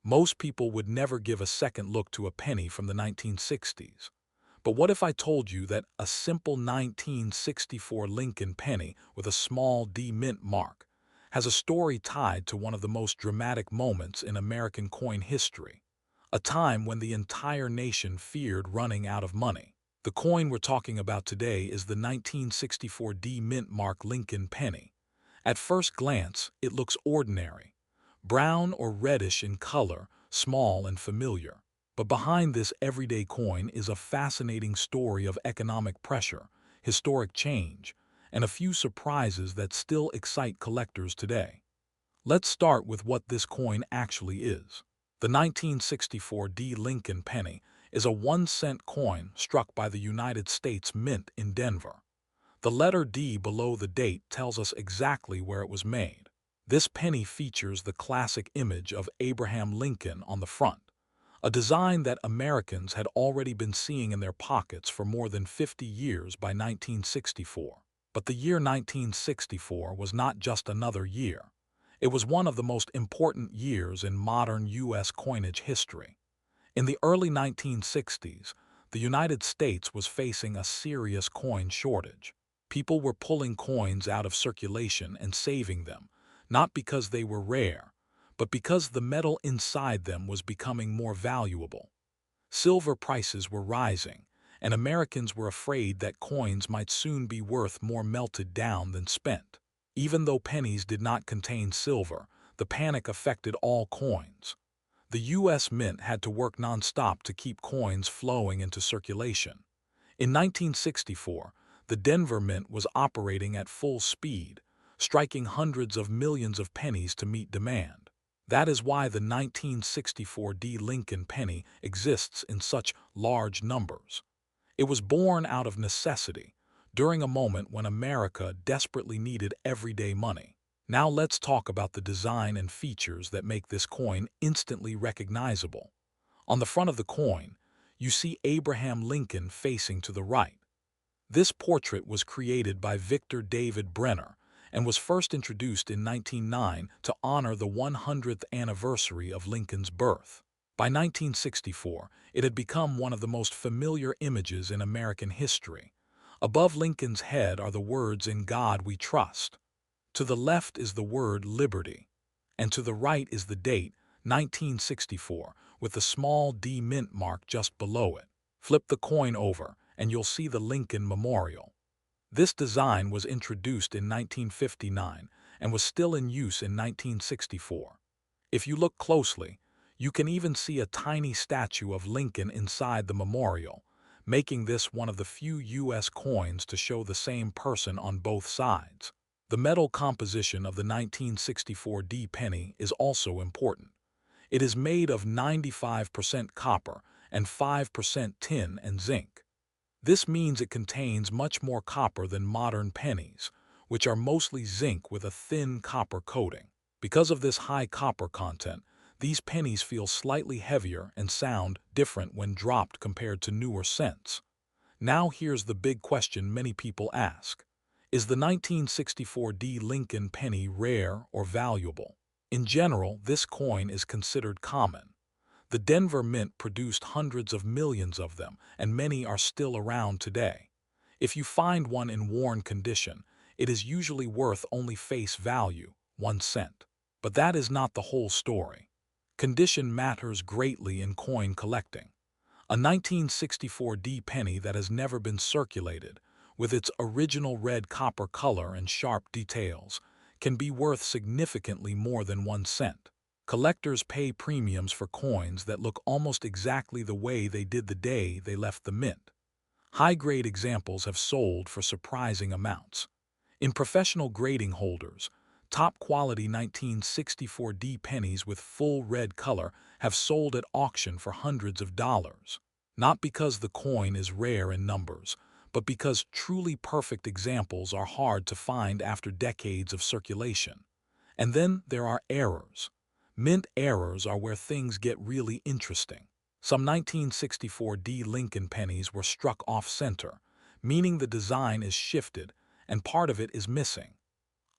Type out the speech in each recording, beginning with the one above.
Most people would never give a second look to a penny from the 1960s. But what if I told you that a simple 1964 Lincoln penny with a small D mint mark has a story tied to one of the most dramatic moments in American coin history, a time when the entire nation feared running out of money? The coin we're talking about today is the 1964 D mint mark Lincoln penny. At first glance, it looks ordinary, brown or reddish in color, small and familiar. But behind this everyday coin is a fascinating story of economic pressure, historic change, and a few surprises that still excite collectors today. Let's start with what this coin actually is. The 1964 D Lincoln penny is a 1-cent coin struck by the United States Mint in Denver. The letter D below the date tells us exactly where it was made. This penny features the classic image of Abraham Lincoln on the front, a design that Americans had already been seeing in their pockets for more than 50 years by 1964. But the year 1964 was not just another year. It was one of the most important years in modern U.S. coinage history. In the early 1960s, the United States was facing a serious coin shortage. People were pulling coins out of circulation and saving them, not because they were rare, but because the metal inside them was becoming more valuable. Silver prices were rising, and Americans were afraid that coins might soon be worth more melted down than spent. Even though pennies did not contain silver, the panic affected all coins. The U.S. Mint had to work nonstop to keep coins flowing into circulation. In 1964, the Denver Mint was operating at full speed, striking hundreds of millions of pennies to meet demand. That is why the 1964 D Lincoln penny exists in such large numbers. It was born out of necessity, during a moment when America desperately needed everyday money. Now let's talk about the design and features that make this coin instantly recognizable. On the front of the coin, you see Abraham Lincoln facing to the right. This portrait was created by Victor David Brenner and was first introduced in 1909 to honor the 100th anniversary of Lincoln's birth. By 1964, it had become one of the most familiar images in American history. Above Lincoln's head are the words "In God We Trust." To the left is the word "Liberty," and to the right is the date, 1964, with the small D mint mark just below it. Flip the coin over, and you'll see the Lincoln Memorial. This design was introduced in 1959 and was still in use in 1964. If you look closely, you can even see a tiny statue of Lincoln inside the memorial, making this one of the few U.S. coins to show the same person on both sides. The metal composition of the 1964 D penny is also important. It is made of 95% copper and 5% tin and zinc. This means it contains much more copper than modern pennies, which are mostly zinc with a thin copper coating. Because of this high copper content, these pennies feel slightly heavier and sound different when dropped compared to newer cents. Now here's the big question many people ask. Is the 1964 D Lincoln penny rare or valuable? In general, this coin is considered common. The Denver Mint produced hundreds of millions of them, and many are still around today. If you find one in worn condition, it is usually worth only face value, 1 cent. But that is not the whole story. Condition matters greatly in coin collecting. A 1964 D penny that has never been circulated, with its original red copper color and sharp details, can be worth significantly more than 1 cent. Collectors pay premiums for coins that look almost exactly the way they did the day they left the mint. High-grade examples have sold for surprising amounts. In professional grading holders, top-quality 1964 D pennies with full red color have sold at auction for hundreds of dollars. Not because the coin is rare in numbers, but because truly perfect examples are hard to find after decades of circulation. And then there are errors. Mint errors are where things get really interesting. Some 1964 D Lincoln pennies were struck off-center, meaning the design is shifted and part of it is missing.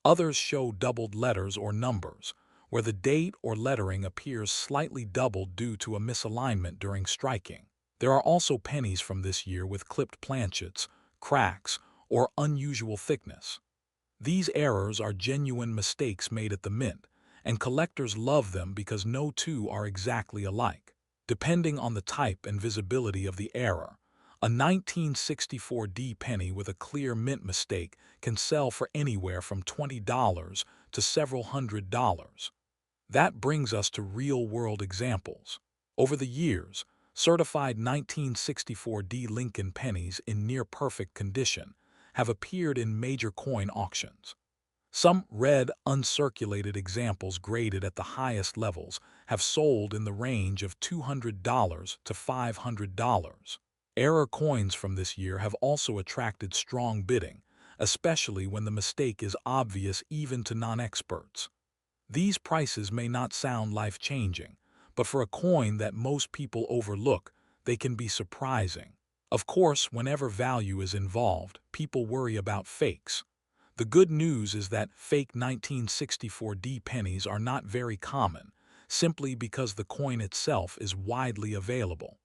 Others show doubled letters or numbers, where the date or lettering appears slightly doubled due to a misalignment during striking. There are also pennies from this year with clipped planchets, cracks, or unusual thickness. These errors are genuine mistakes made at the mint, and collectors love them because no two are exactly alike. Depending on the type and visibility of the error, a 1964 penny with a clear mint mistake can sell for anywhere from $20 to several $100s. That brings us to real-world examples. Over the years, certified 1964 Lincoln pennies in near-perfect condition have appeared in major coin auctions. Some red, uncirculated examples graded at the highest levels have sold in the range of $200 to $500. Error coins from this year have also attracted strong bidding, especially when the mistake is obvious even to non-experts. These prices may not sound life-changing, but for a coin that most people overlook, they can be surprising. Of course, whenever value is involved, people worry about fakes. The good news is that fake 1964 pennies are not very common, simply because the coin itself is widely available.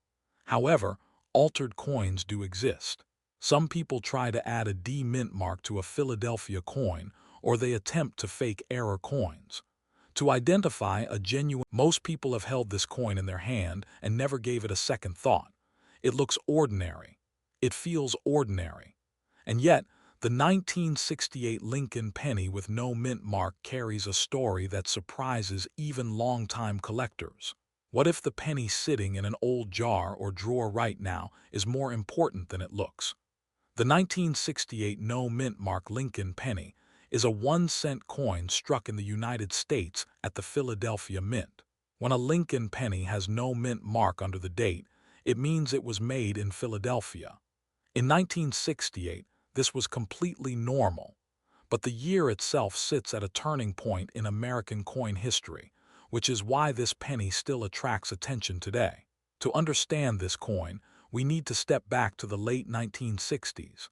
However, altered coins do exist. Some people try to add a D mint mark to a Philadelphia coin, or they attempt to fake error coins. To identify a genuine, most people have held this coin in their hand and never gave it a second thought. It looks ordinary. It feels ordinary. And yet, the 1968 Lincoln penny with no mint mark carries a story that surprises even longtime collectors. What if the penny sitting in an old jar or drawer right now is more important than it looks? The 1968 no mint mark Lincoln penny is a 1-cent coin struck in the United States at the Philadelphia Mint. When a Lincoln penny has no mint mark under the date, it means it was made in Philadelphia. In 1968, this was completely normal, but the year itself sits at a turning point in American coin history, which is why this penny still attracts attention today. To understand this coin, we need to step back to the late 1960s.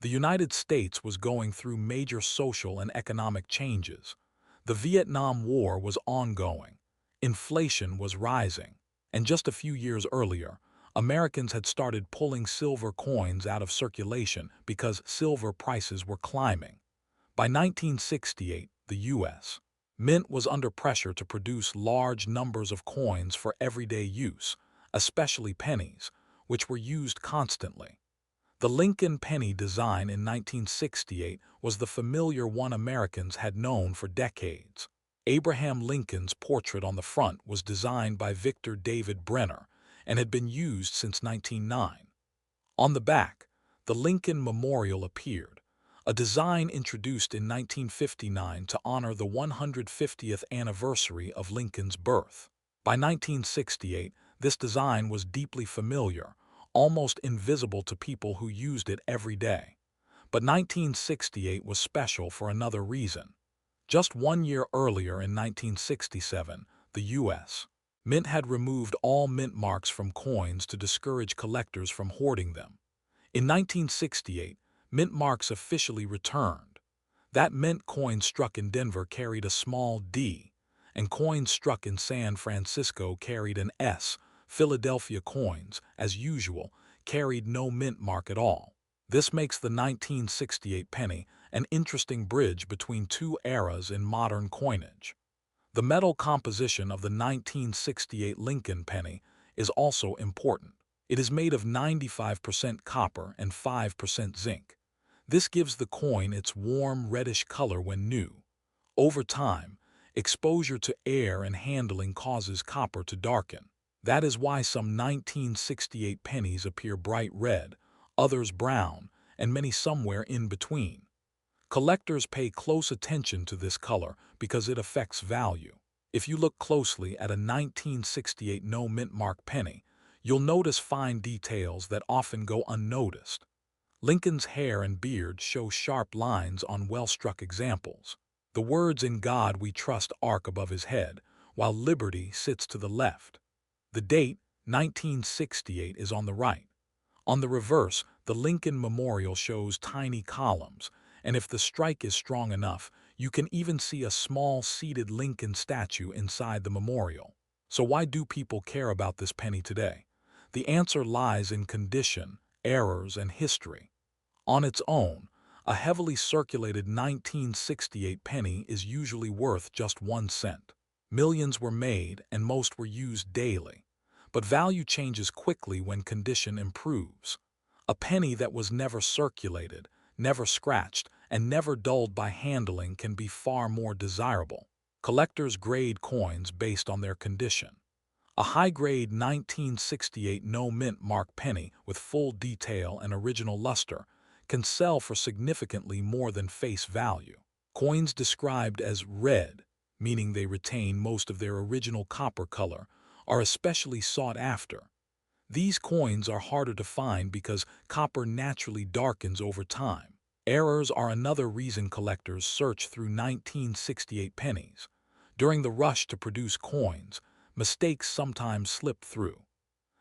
The United States was going through major social and economic changes. The Vietnam War was ongoing. Inflation was rising. And just a few years earlier, Americans had started pulling silver coins out of circulation because silver prices were climbing. By 1968, the U.S. Mint was under pressure to produce large numbers of coins for everyday use, especially pennies, which were used constantly. The Lincoln penny design in 1968 was the familiar one Americans had known for decades. Abraham Lincoln's portrait on the front was designed by Victor David Brenner and had been used since 1909. On the back, the Lincoln Memorial appeared, a design introduced in 1959 to honor the 150th anniversary of Lincoln's birth. By 1968, this design was deeply familiar, almost invisible to people who used it every day. But 1968 was special for another reason. Just 1 year earlier in 1967, the U.S. Mint had removed all mint marks from coins to discourage collectors from hoarding them. In 1968, mint marks officially returned. That meant coins struck in Denver carried a small D, and coins struck in San Francisco carried an S. Philadelphia coins, as usual, carried no mint mark at all. This makes the 1968 penny an interesting bridge between two eras in modern coinage. The metal composition of the 1968 Lincoln penny is also important. It is made of 95% copper and 5% zinc. This gives the coin its warm reddish color when new. Over time, exposure to air and handling causes copper to darken. That is why some 1968 pennies appear bright red, others brown, and many somewhere in between. Collectors pay close attention to this color because it affects value. If you look closely at a 1968 no mint mark penny, you'll notice fine details that often go unnoticed. Lincoln's hair and beard show sharp lines on well-struck examples. The words "In God We Trust" arc above his head, while "Liberty" sits to the left. The date, 1968, is on the right. On the reverse, the Lincoln Memorial shows tiny columns, and if the strike is strong enough, You can even see a small seated Lincoln statue inside the memorial. So why do people care about this penny today? The answer lies in condition, errors, and history. On its own, a heavily circulated 1968 penny is usually worth just 1 cent. Millions were made and most were used daily. But value changes quickly when condition improves. A penny that was never circulated, never scratched, and never dulled by handling can be far more desirable. Collectors grade coins based on their condition. A high-grade 1968 no-mint mark penny with full detail and original luster can sell for significantly more than face value. Coins described as red, meaning they retain most of their original copper color, are especially sought after. These coins are harder to find because copper naturally darkens over time. Errors are another reason collectors search through 1968 pennies. During the rush to produce coins, mistakes sometimes slip through.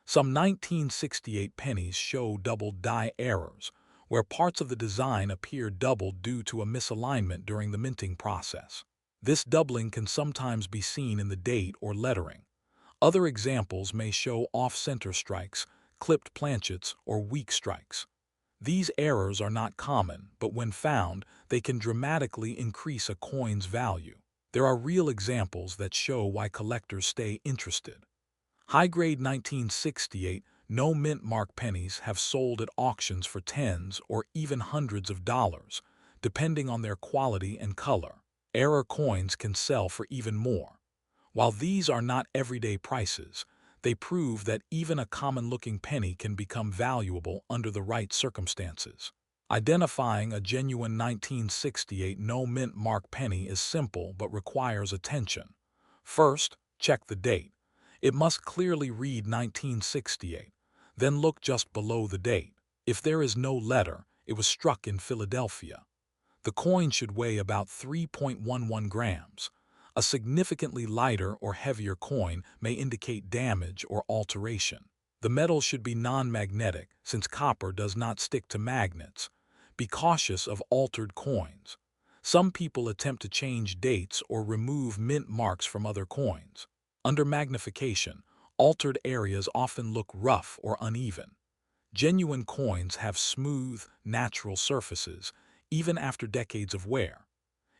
Some 1968 pennies show double die errors, where parts of the design appear doubled due to a misalignment during the minting process. This doubling can sometimes be seen in the date or lettering. Other examples may show off-center strikes, clipped planchets, or weak strikes. These errors are not common, but when found, they can dramatically increase a coin's value. There are real examples that show why collectors stay interested. High-grade 1968 no-mint mark pennies have sold at auctions for tens or even hundreds of dollars, depending on their quality and color. Error coins can sell for even more. While these are not everyday prices, they prove that even a common-looking penny can become valuable under the right circumstances. Identifying a genuine 1968 no-mint mark penny is simple but requires attention. First, check the date. It must clearly read 1968. Then look just below the date. If there is no letter, it was struck in Philadelphia. The coin should weigh about 3.11 grams. A significantly lighter or heavier coin may indicate damage or alteration. The metal should be non-magnetic, since copper does not stick to magnets. Be cautious of altered coins. Some people attempt to change dates or remove mint marks from other coins. Under magnification, altered areas often look rough or uneven. Genuine coins have smooth, natural surfaces, even after decades of wear.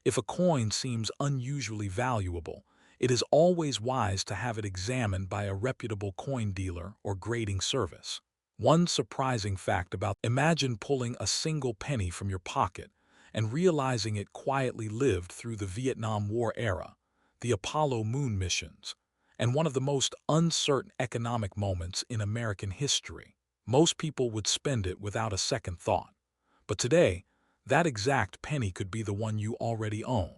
If a coin seems unusually valuable, it is always wise to have it examined by a reputable coin dealer or grading service. One surprising fact about imagine pulling a single penny from your pocket and realizing it quietly lived through the Vietnam War era, the Apollo moon missions, and one of the most uncertain economic moments in American history. Most people would spend it without a second thought. But today, that exact penny could be the one you already own.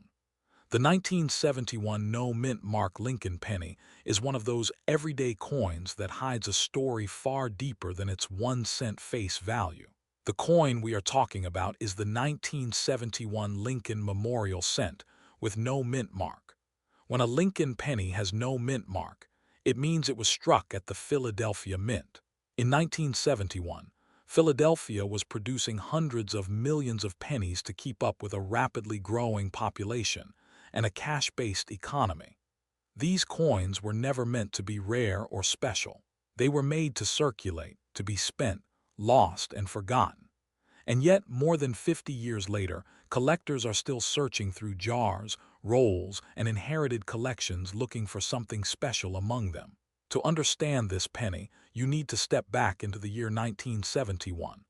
The 1971 no-mint mark Lincoln penny is one of those everyday coins that hides a story far deeper than its 1 cent face value. The coin we are talking about is the 1971 Lincoln Memorial Cent with no mint mark. When a Lincoln penny has no mint mark, it means it was struck at the Philadelphia Mint. In 1971, Philadelphia was producing hundreds of millions of pennies to keep up with a rapidly growing population and a cash-based economy. These coins were never meant to be rare or special. They were made to circulate, to be spent, lost, and forgotten. And yet, more than 50 years later, collectors are still searching through jars, rolls, and inherited collections looking for something special among them. To understand this penny, you need to step back into the year 1971.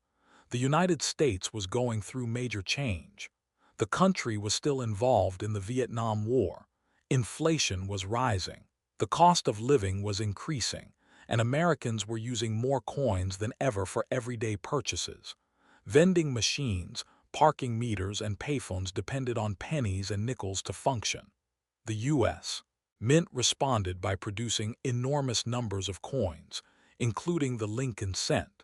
The United States was going through major change. The country was still involved in the Vietnam War. Inflation was rising. The cost of living was increasing, and Americans were using more coins than ever for everyday purchases. Vending machines, parking meters, and payphones depended on pennies and nickels to function. The U.S. Mint responded by producing enormous numbers of coins, including the Lincoln cent.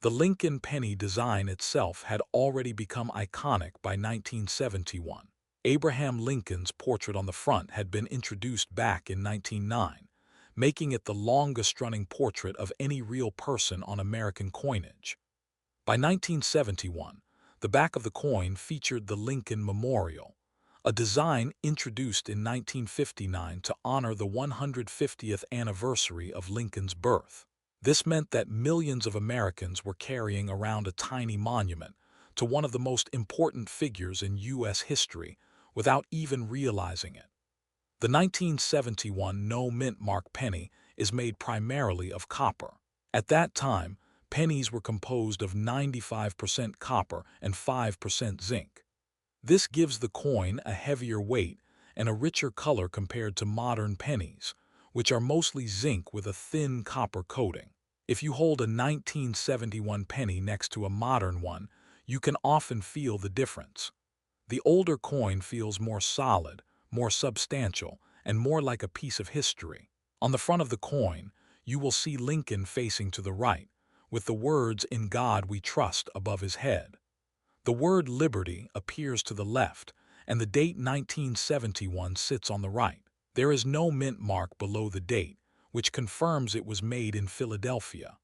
The Lincoln penny design itself had already become iconic by 1971. Abraham Lincoln's portrait on the front had been introduced back in 1909, making it the longest-running portrait of any real person on American coinage. By 1971, the back of the coin featured the Lincoln Memorial, a design introduced in 1959 to honor the 150th anniversary of Lincoln's birth. This meant that millions of Americans were carrying around a tiny monument to one of the most important figures in U.S. history without even realizing it. The 1971 no-mint mark penny is made primarily of copper. At that time, pennies were composed of 95% copper and 5% zinc. This gives the coin a heavier weight and a richer color compared to modern pennies, which are mostly zinc with a thin copper coating. If you hold a 1971 penny next to a modern one, you can often feel the difference. The older coin feels more solid, more substantial, and more like a piece of history. On the front of the coin, you will see Lincoln facing to the right, with the words "In God We Trust" above his head. The word "Liberty" appears to the left, and the date 1971 sits on the right. There is no mint mark below the date, which confirms it was made in Philadelphia.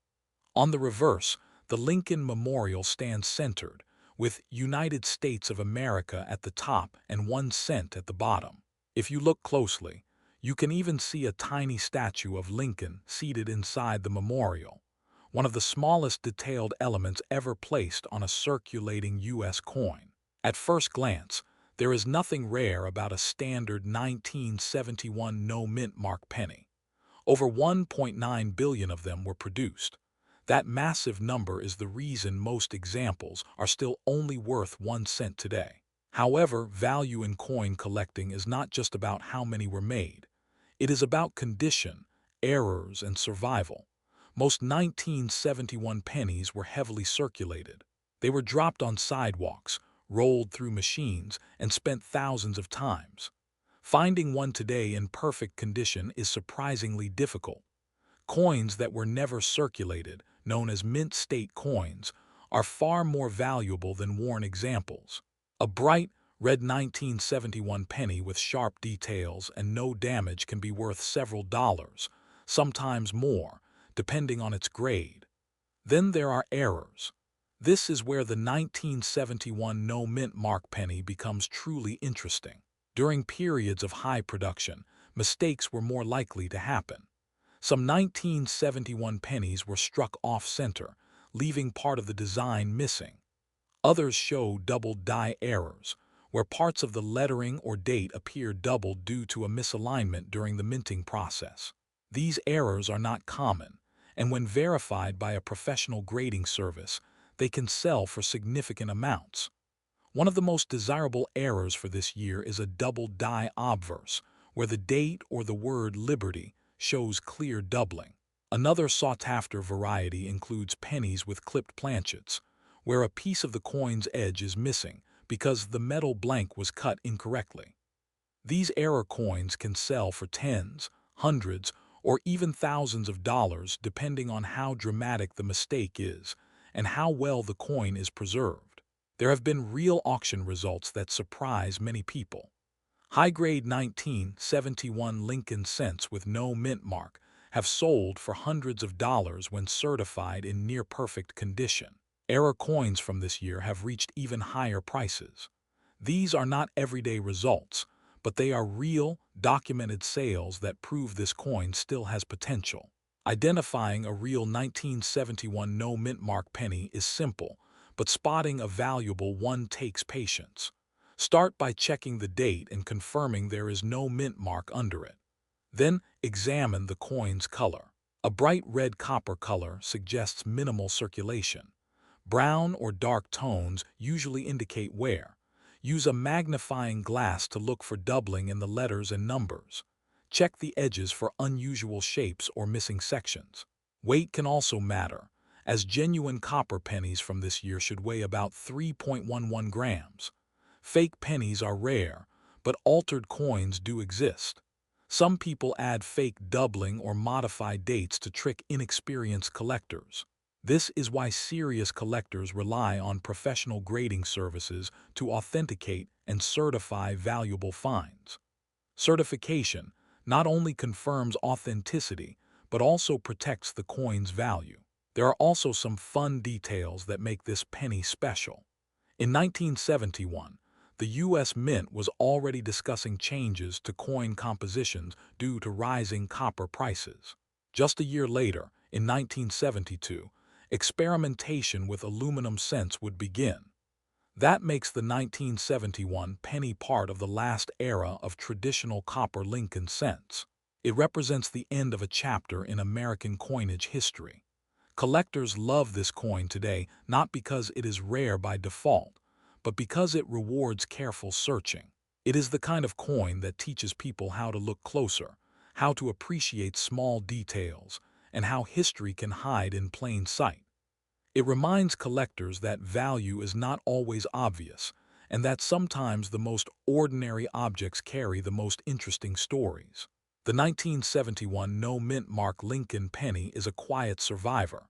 On the reverse, the Lincoln Memorial stands centered, with United States of America at the top and 1 cent at the bottom. If you look closely, you can even see a tiny statue of Lincoln seated inside the memorial, one of the smallest detailed elements ever placed on a circulating U.S. coin. At first glance, there is nothing rare about a standard 1971 no-mint mark penny. Over 1.9 billion of them were produced. That massive number is the reason most examples are still only worth 1 cent today. However, value in coin collecting is not just about how many were made. It is about condition, errors, and survival. Most 1971 pennies were heavily circulated. They were dropped on sidewalks, rolled through machines, and spent thousands of times. Finding one today in perfect condition is surprisingly difficult. Coins that were never circulated, known as mint state coins, are far more valuable than worn examples. A bright, red 1971 penny with sharp details and no damage can be worth several dollars, sometimes more, depending on its grade. Then there are errors. This is where the 1971 no-mint mark penny becomes truly interesting. During periods of high production, mistakes were more likely to happen. Some 1971 pennies were struck off-center, leaving part of the design missing. Others show double die errors, where parts of the lettering or date appear doubled due to a misalignment during the minting process. These errors are not common, and when verified by a professional grading service, they can sell for significant amounts. One of the most desirable errors for this year is a double die obverse, where the date or the word "Liberty" shows clear doubling. Another sought-after variety includes pennies with clipped planchets, where a piece of the coin's edge is missing because the metal blank was cut incorrectly. These error coins can sell for tens, hundreds, or even thousands of dollars depending on how dramatic the mistake is and how well the coin is preserved. There have been real auction results that surprise many people. High-grade 1971 Lincoln cents with no mint mark have sold for hundreds of dollars when certified in near-perfect condition. Error coins from this year have reached even higher prices. These are not everyday results, but they are real, documented sales that prove this coin still has potential. Identifying a real 1971 no mint mark penny is simple, but spotting a valuable one takes patience. Start by checking the date and confirming there is no mint mark under it. Then examine the coin's color. A bright red copper color suggests minimal circulation. Brown or dark tones usually indicate wear. Use a magnifying glass to look for doubling in the letters and numbers. Check the edges for unusual shapes or missing sections. Weight can also matter, as genuine copper pennies from this year should weigh about 3.11 grams. Fake pennies are rare, but altered coins do exist. Some people add fake doubling or modify dates to trick inexperienced collectors. This is why serious collectors rely on professional grading services to authenticate and certify valuable finds. Certification not only confirms authenticity, but also protects the coin's value. There are also some fun details that make this penny special. In 1971, The U.S. Mint was already discussing changes to coin compositions due to rising copper prices. Just a year later, in 1972, experimentation with aluminum cents would begin. That makes the 1971 penny part of the last era of traditional copper Lincoln cents. It represents the end of a chapter in American coinage history. Collectors love this coin today not because it is rare by default, but because it rewards careful searching. It is the kind of coin that teaches people how to look closer, how to appreciate small details, and how history can hide in plain sight. It reminds collectors that value is not always obvious, and that sometimes the most ordinary objects carry the most interesting stories. The 1971 no-mint mark Lincoln penny is a quiet survivor.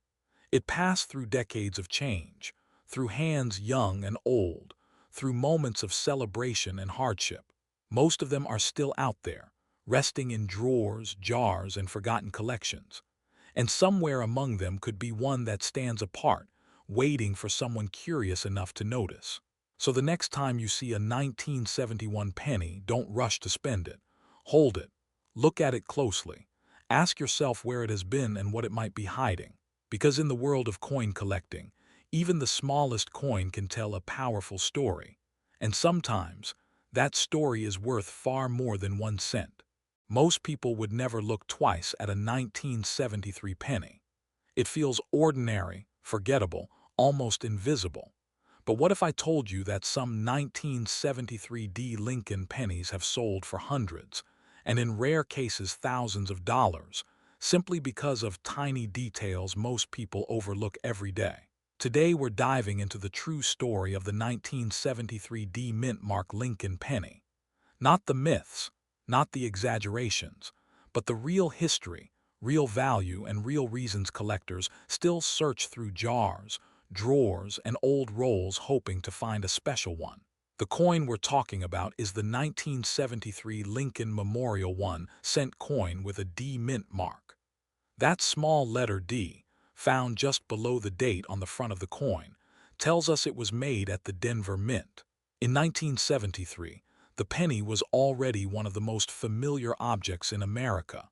It passed through decades of change, through hands young and old, through moments of celebration and hardship. Most of them are still out there, resting in drawers, jars, and forgotten collections. And somewhere among them could be one that stands apart, waiting for someone curious enough to notice. So the next time you see a 1971 penny, don't rush to spend it. Hold it. Look at it closely. Ask yourself where it has been and what it might be hiding. Because in the world of coin collecting, even the smallest coin can tell a powerful story. And sometimes, that story is worth far more than 1 cent. Most people would never look twice at a 1973 penny. It feels ordinary, forgettable, almost invisible. But what if I told you that some 1973 Lincoln pennies have sold for hundreds, and in rare cases thousands of dollars, simply because of tiny details most people overlook every day? Today we're diving into the true story of the 1973 mint mark Lincoln penny. Not the myths, not the exaggerations, but the real history, real value, and real reasons collectors still search through jars, drawers, and old rolls hoping to find a special one. The coin we're talking about is the 1973 Lincoln Memorial 1 cent coin with a D mint mark. That small letter D, found just below the date on the front of the coin, tells us it was made at the Denver Mint. In 1973, the penny was already one of the most familiar objects in America.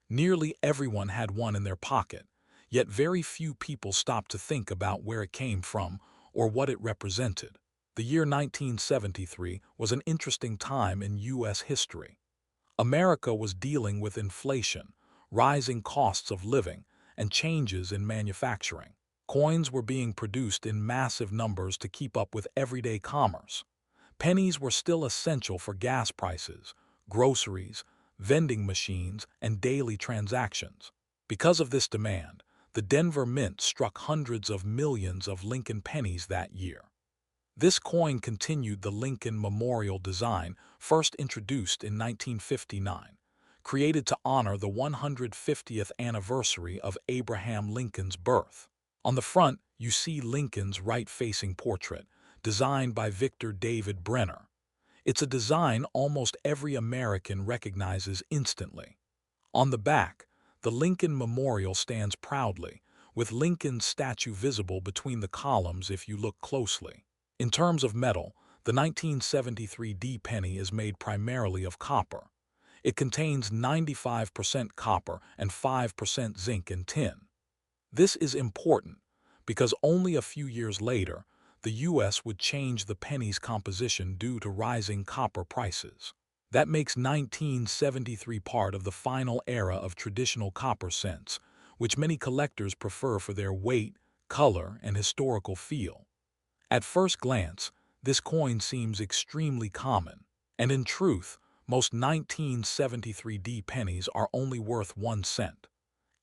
Nearly everyone had one in their pocket, yet very few people stopped to think about where it came from or what it represented. The year 1973 was an interesting time in U.S. history. America was dealing with inflation, rising costs of living, and changes in manufacturing. Coins were being produced in massive numbers to keep up with everyday commerce. Pennies were still essential for gas prices, groceries, vending machines, and daily transactions. Because of this demand, the Denver Mint struck hundreds of millions of Lincoln pennies that year. This coin continued the Lincoln Memorial design first introduced in 1959, created to honor the 150th anniversary of Abraham Lincoln's birth. On the front, you see Lincoln's right-facing portrait, designed by Victor David Brenner. It's a design almost every American recognizes instantly. On the back, the Lincoln Memorial stands proudly, with Lincoln's statue visible between the columns if you look closely. In terms of metal, the 1973 D penny is made primarily of copper. It contains 95% copper and 5% zinc and tin. This is important because only a few years later, the U.S. would change the penny's composition due to rising copper prices. That makes 1973 part of the final era of traditional copper cents, which many collectors prefer for their weight, color, and historical feel. At first glance, this coin seems extremely common, and in truth, most 1973 D pennies are only worth 1 cent.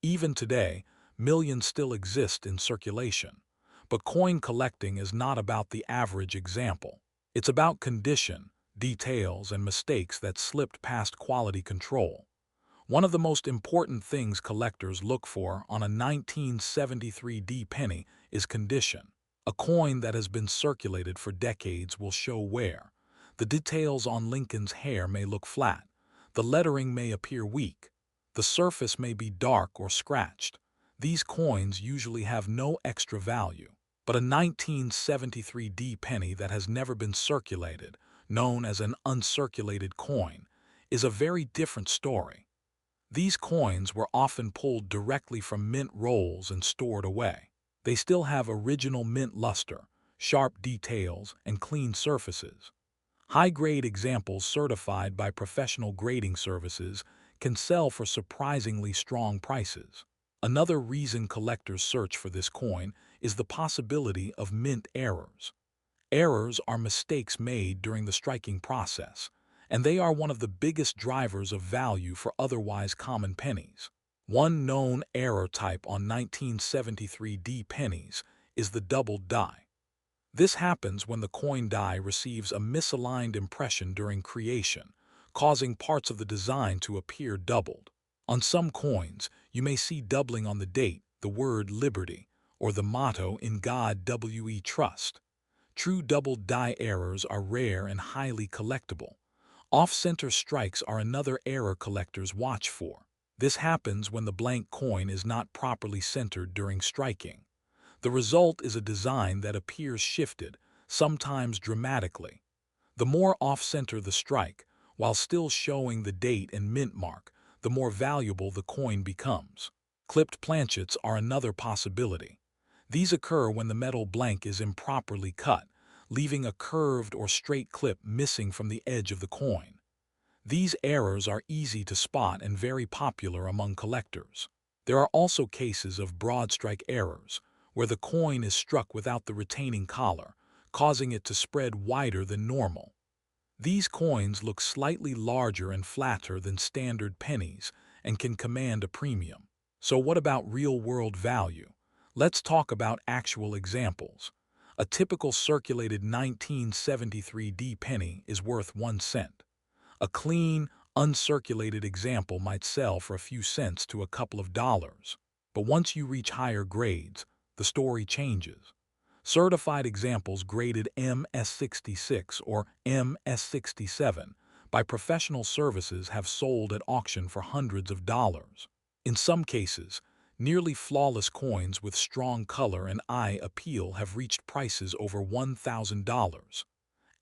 Even today, millions still exist in circulation. But coin collecting is not about the average example. It's about condition, details, and mistakes that slipped past quality control. One of the most important things collectors look for on a 1973 D penny is condition. A coin that has been circulated for decades will show wear. The details on Lincoln's hair may look flat. The lettering may appear weak. The surface may be dark or scratched. These coins usually have no extra value. But a 1973 D penny that has never been circulated, known as an uncirculated coin, is a very different story. These coins were often pulled directly from mint rolls and stored away. They still have original mint luster, sharp details, and clean surfaces. High-grade examples certified by professional grading services can sell for surprisingly strong prices. Another reason collectors search for this coin is the possibility of mint errors. Errors are mistakes made during the striking process, and they are one of the biggest drivers of value for otherwise common pennies. One known error type on 1973 D pennies is the doubled die. This happens when the coin die receives a misaligned impression during creation, causing parts of the design to appear doubled. On some coins, you may see doubling on the date, the word liberty, or the motto "In God We Trust." True double die errors are rare and highly collectible. Off-center strikes are another error collectors watch for. This happens when the blank coin is not properly centered during striking. The result is a design that appears shifted, sometimes dramatically. The more off-center the strike, while still showing the date and mint mark, the more valuable the coin becomes. Clipped planchets are another possibility. These occur when the metal blank is improperly cut, leaving a curved or straight clip missing from the edge of the coin. These errors are easy to spot and very popular among collectors. There are also cases of broad strike errors, where the coin is struck without the retaining collar, causing it to spread wider than normal. These coins look slightly larger and flatter than standard pennies and can command a premium. So what about real-world value? Let's talk about actual examples. A typical circulated 1973 D penny is worth 1 cent. A clean, uncirculated example might sell for a few cents to a couple of dollars. But once you reach higher grades, the story changes. Certified examples graded MS66 or MS67 by professional services have sold at auction for hundreds of dollars. In some cases, nearly flawless coins with strong color and eye appeal have reached prices over $1,000.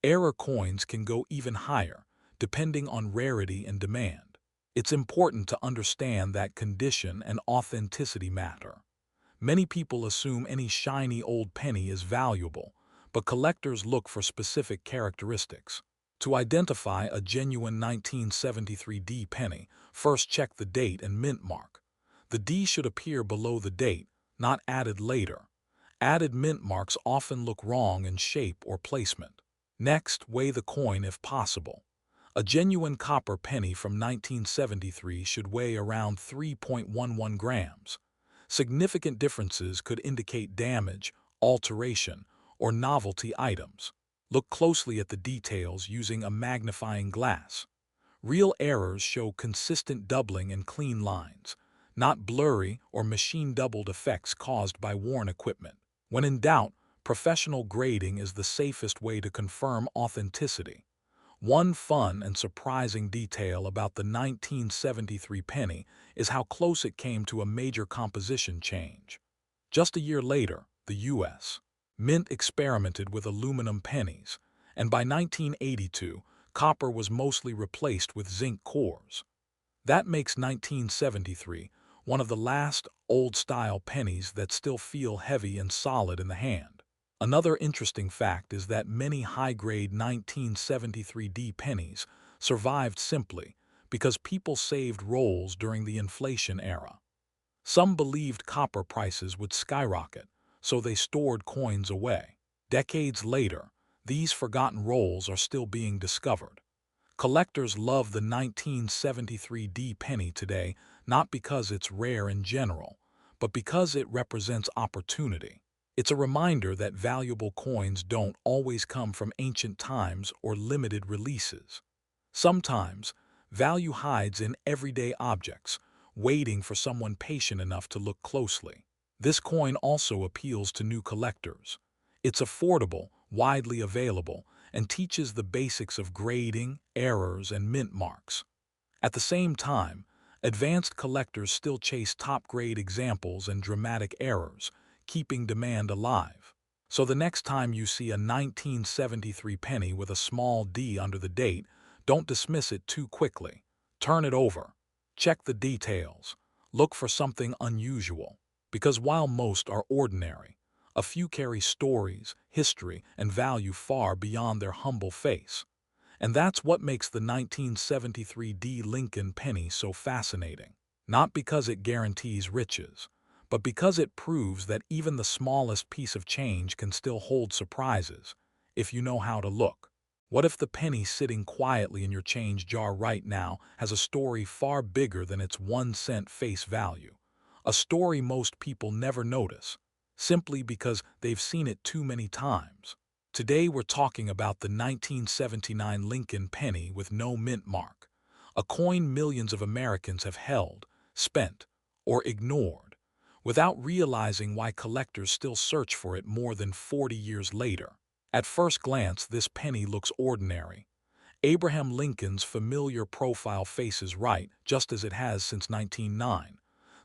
Error coins can go even higher, depending on rarity and demand. It's important to understand that condition and authenticity matter. Many people assume any shiny old penny is valuable, but collectors look for specific characteristics. To identify a genuine 1973 D penny, first check the date and mint mark. The D should appear below the date, not added later. Added mint marks often look wrong in shape or placement. Next, weigh the coin if possible. A genuine copper penny from 1973 should weigh around 3.11 grams. Significant differences could indicate damage, alteration, or novelty items. Look closely at the details using a magnifying glass. Real errors show consistent doubling and clean lines, not blurry or machine-doubled effects caused by worn equipment. When in doubt, professional grading is the safest way to confirm authenticity. One fun and surprising detail about the 1973 penny is how close it came to a major composition change. Just a year later, the U.S. Mint experimented with aluminum pennies, and by 1982, copper was mostly replaced with zinc cores. That makes 1973 one of the last old-style pennies that still feel heavy and solid in the hand. Another interesting fact is that many high-grade 1973 D pennies survived simply because people saved rolls during the inflation era. Some believed copper prices would skyrocket, so they stored coins away. Decades later, these forgotten rolls are still being discovered. Collectors love the 1973 D penny today not because it's rare in general, but because it represents opportunity. It's a reminder that valuable coins don't always come from ancient times or limited releases. Sometimes, value hides in everyday objects, waiting for someone patient enough to look closely. This coin also appeals to new collectors. It's affordable, widely available, and teaches the basics of grading, errors, and mint marks. At the same time, advanced collectors still chase top-grade examples and dramatic errors, keeping demand alive. So the next time you see a 1973 penny with a small d under the date, don't dismiss it too quickly. Turn it over. Check the details. Look for something unusual. Because while most are ordinary, a few carry stories, history, and value far beyond their humble face. And that's what makes the 1973 D. Lincoln penny so fascinating. Not because it guarantees riches, but because it proves that even the smallest piece of change can still hold surprises, if you know how to look. What if the penny sitting quietly in your change jar right now has a story far bigger than its 1 cent face value? A story most people never notice, simply because they've seen it too many times. Today we're talking about the 1979 Lincoln penny with no mint mark, a coin millions of Americans have held, spent, or ignored, without realizing why collectors still search for it more than 40 years later. At first glance, this penny looks ordinary. Abraham Lincoln's familiar profile faces right, just as it has since 1909.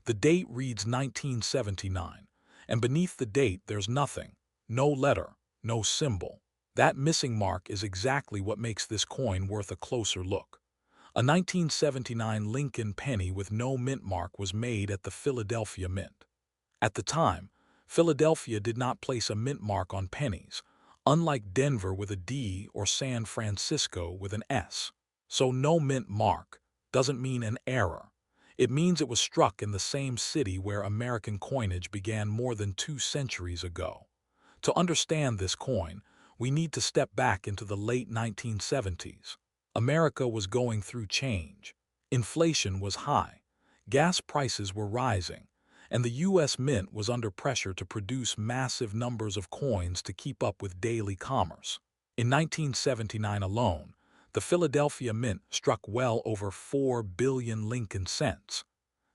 The date reads 1979, and beneath the date there's nothing, no letter, no symbol. That missing mark is exactly what makes this coin worth a closer look. A 1979 Lincoln penny with no mint mark was made at the Philadelphia Mint. At the time, Philadelphia did not place a mint mark on pennies, unlike Denver with a D or San Francisco with an S. So no mint mark doesn't mean an error. It means it was struck in the same city where American coinage began more than 2 centuries ago. To understand this coin, we need to step back into the late 1970s. America was going through change. Inflation was high. Gas prices were rising, and the U.S. Mint was under pressure to produce massive numbers of coins to keep up with daily commerce. In 1979 alone, the Philadelphia Mint struck well over 4 billion Lincoln cents.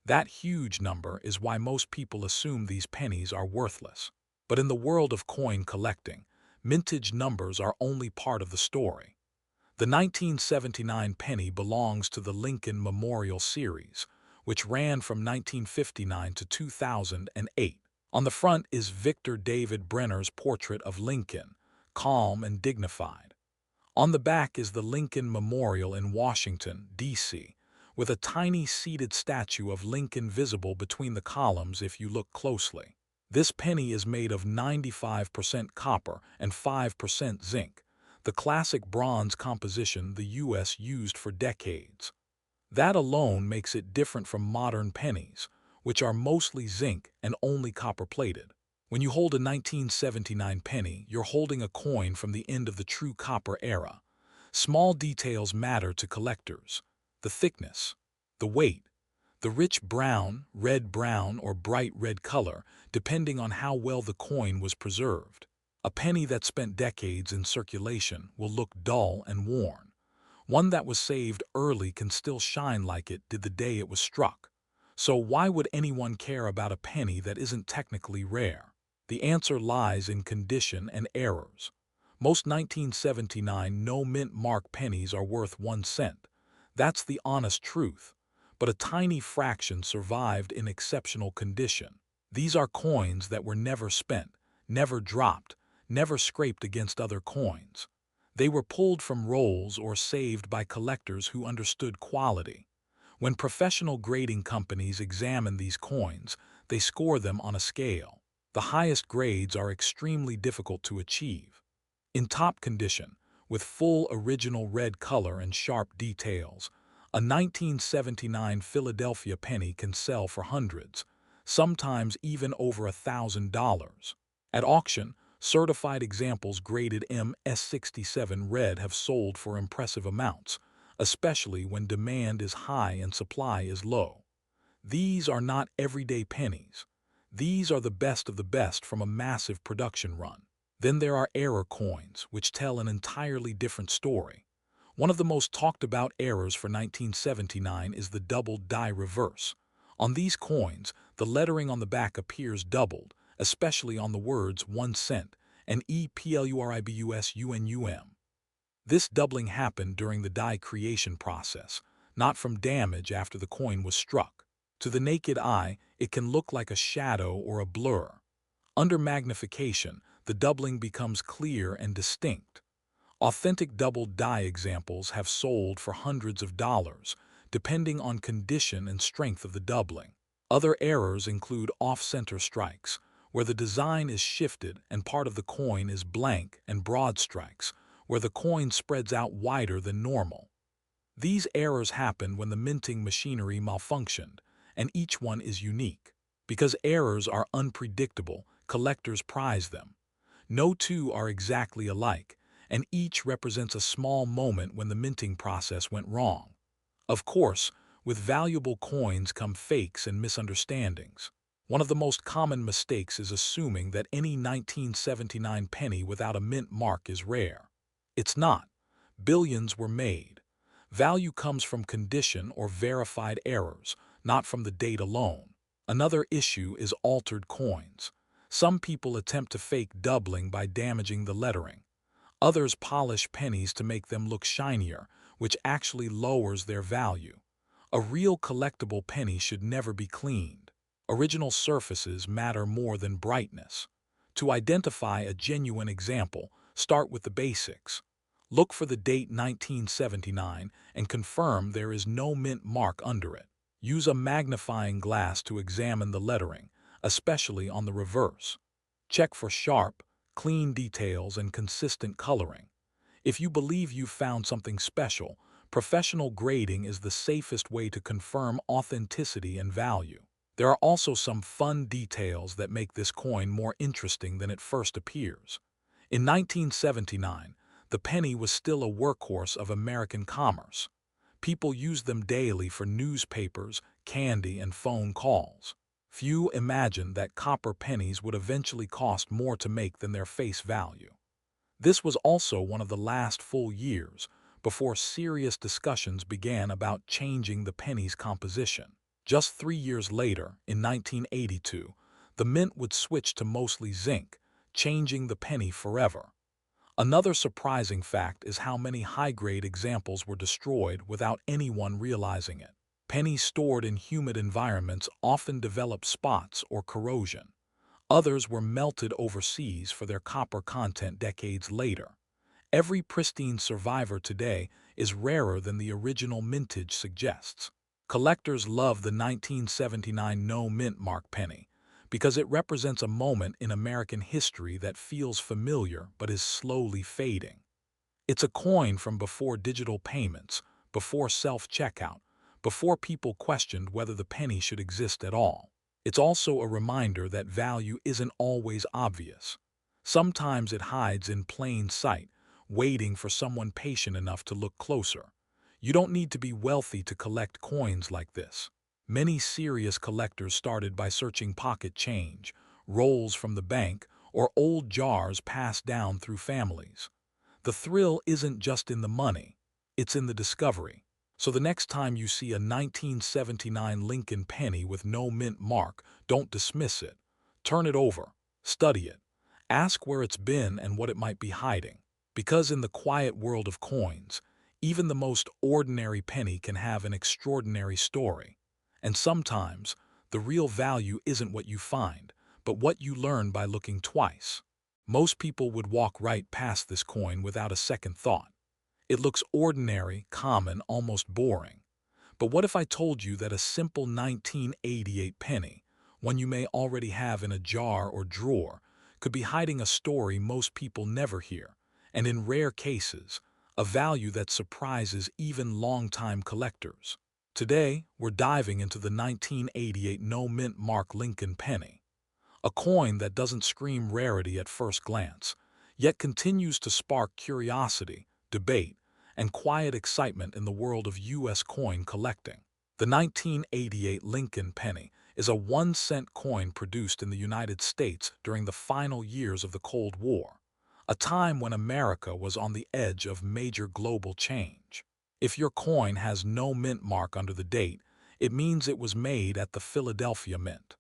That huge number is why most people assume these pennies are worthless. But in the world of coin collecting, mintage numbers are only part of the story. The 1979 penny belongs to the Lincoln Memorial Series, which ran from 1959 to 2008. On the front is Victor David Brenner's portrait of Lincoln, calm and dignified. On the back is the Lincoln Memorial in Washington, D.C., with a tiny seated statue of Lincoln visible between the columns if you look closely. This penny is made of 95% copper and 5% zinc, the classic bronze composition the U.S. used for decades. That alone makes it different from modern pennies, which are mostly zinc and only copper-plated. When you hold a 1979 penny, you're holding a coin from the end of the true copper era. Small details matter to collectors: the thickness, the weight, the rich brown, red-brown, or bright red color, depending on how well the coin was preserved. A penny that spent decades in circulation will look dull and worn. One that was saved early can still shine like it did the day it was struck. So why would anyone care about a penny that isn't technically rare? The answer lies in condition and errors. Most 1979 no-mint mark pennies are worth 1 cent. That's the honest truth. But a tiny fraction survived in exceptional condition. These are coins that were never spent, never dropped, never scraped against other coins. They were pulled from rolls or saved by collectors who understood quality. When professional grading companies examine these coins, they score them on a scale. The highest grades are extremely difficult to achieve. In top condition, with full original red color and sharp details, a 1979 Philadelphia penny can sell for hundreds, sometimes even over $1,000. At auction, certified examples graded MS67 red have sold for impressive amounts, especially when demand is high and supply is low. These are not everyday pennies. These are the best of the best from a massive production run. Then there are error coins, which tell an entirely different story. One of the most talked about errors for 1979 is the doubled die reverse. On these coins, the lettering on the back appears doubled, especially on the words 1 cent and EPLURIBUSUNUM. This doubling happened during the die creation process, not from damage after the coin was struck. To the naked eye, it can look like a shadow or a blur. Under magnification, the doubling becomes clear and distinct. Authentic doubled die examples have sold for hundreds of dollars, depending on condition and strength of the doubling. Other errors include off-center strikes, where the design is shifted and part of the coin is blank, and broad strikes, where the coin spreads out wider than normal. These errors happen when the minting machinery malfunctioned, and each one is unique. Because errors are unpredictable, collectors prize them. No two are exactly alike, and each represents a small moment when the minting process went wrong. Of course, with valuable coins come fakes and misunderstandings. One of the most common mistakes is assuming that any 1979 penny without a mint mark is rare. It's not. Billions were made. Value comes from condition or verified errors, not from the date alone. Another issue is altered coins. Some people attempt to fake doubling by damaging the lettering. Others polish pennies to make them look shinier, which actually lowers their value. A real collectible penny should never be cleaned. Original surfaces matter more than brightness. To identify a genuine example, start with the basics. Look for the date 1979 and confirm there is no mint mark under it. Use a magnifying glass to examine the lettering, especially on the reverse. Check for sharp, clean details and consistent coloring. If you believe you've found something special, professional grading is the safest way to confirm authenticity and value. There are also some fun details that make this coin more interesting than it first appears. In 1979, the penny was still a workhorse of American commerce. People used them daily for newspapers, candy, and phone calls. Few imagined that copper pennies would eventually cost more to make than their face value. This was also one of the last full years before serious discussions began about changing the penny's composition. Just 3 years later, in 1982, the mint would switch to mostly zinc, changing the penny forever. Another surprising fact is how many high-grade examples were destroyed without anyone realizing it. Pennies stored in humid environments often develop spots or corrosion. Others were melted overseas for their copper content decades later. Every pristine survivor today is rarer than the original mintage suggests. Collectors love the 1979 no mint mark penny because it represents a moment in American history that feels familiar but is slowly fading. It's a coin from before digital payments, before self-checkout, before people questioned whether the penny should exist at all. It's also a reminder that value isn't always obvious. Sometimes it hides in plain sight, waiting for someone patient enough to look closer. You don't need to be wealthy to collect coins like this. Many serious collectors started by searching pocket change, rolls from the bank, or old jars passed down through families. The thrill isn't just in the money, it's in the discovery. So the next time you see a 1979 Lincoln penny with no mint mark, don't dismiss it. Turn it over, study it, ask where it's been and what it might be hiding. Because in the quiet world of coins, even the most ordinary penny can have an extraordinary story. And sometimes, the real value isn't what you find, but what you learn by looking twice. Most people would walk right past this coin without a second thought. It looks ordinary, common, almost boring. But what if I told you that a simple 1988 penny, one you may already have in a jar or drawer, could be hiding a story most people never hear, and in rare cases, a value that surprises even longtime collectors? Today, we're diving into the 1988 no mint mark Lincoln penny, a coin that doesn't scream rarity at first glance, yet continues to spark curiosity, debate, and quiet excitement in the world of U.S. coin collecting. The 1988 Lincoln penny is a 1-cent coin produced in the United States during the final years of the Cold War, a time when America was on the edge of major global change. If your coin has no mint mark under the date, it means it was made at the Philadelphia Mint.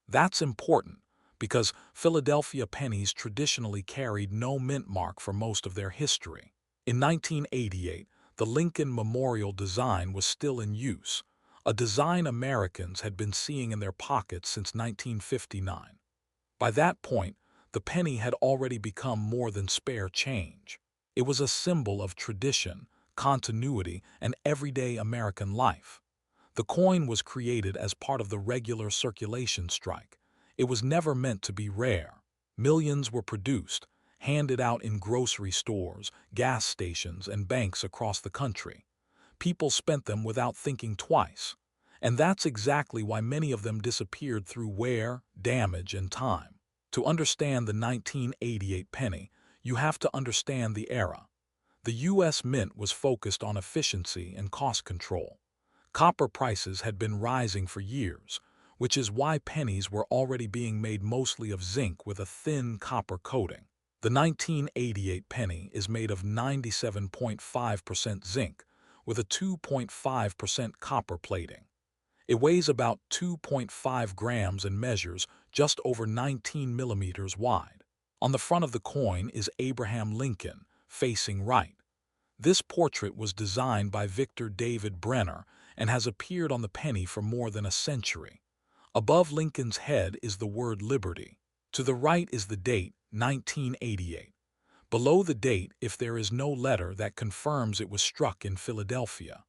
That's important because Philadelphia pennies traditionally carried no mint mark for most of their history. In 1988, the Lincoln Memorial design was still in use, a design Americans had been seeing in their pockets since 1959. By that point, the penny had already become more than spare change. It was a symbol of tradition, continuity, and everyday American life. The coin was created as part of the regular circulation strike. It was never meant to be rare. Millions were produced, handed out in grocery stores, gas stations, and banks across the country. People spent them without thinking twice. And that's exactly why many of them disappeared through wear, damage, and time. To understand the 1988 penny, you have to understand the era. The U.S. Mint was focused on efficiency and cost control. Copper prices had been rising for years, which is why pennies were already being made mostly of zinc with a thin copper coating. The 1988 penny is made of 97.5% zinc with a 2.5% copper plating. It weighs about 2.5 grams and measures just over 19 millimeters wide. On the front of the coin is Abraham Lincoln, facing right. This portrait was designed by Victor David Brenner and has appeared on the penny for more than a century. Above Lincoln's head is the word Liberty. To the right is the date, 1988. Below the date, if there is no letter that confirms it was struck in Philadelphia.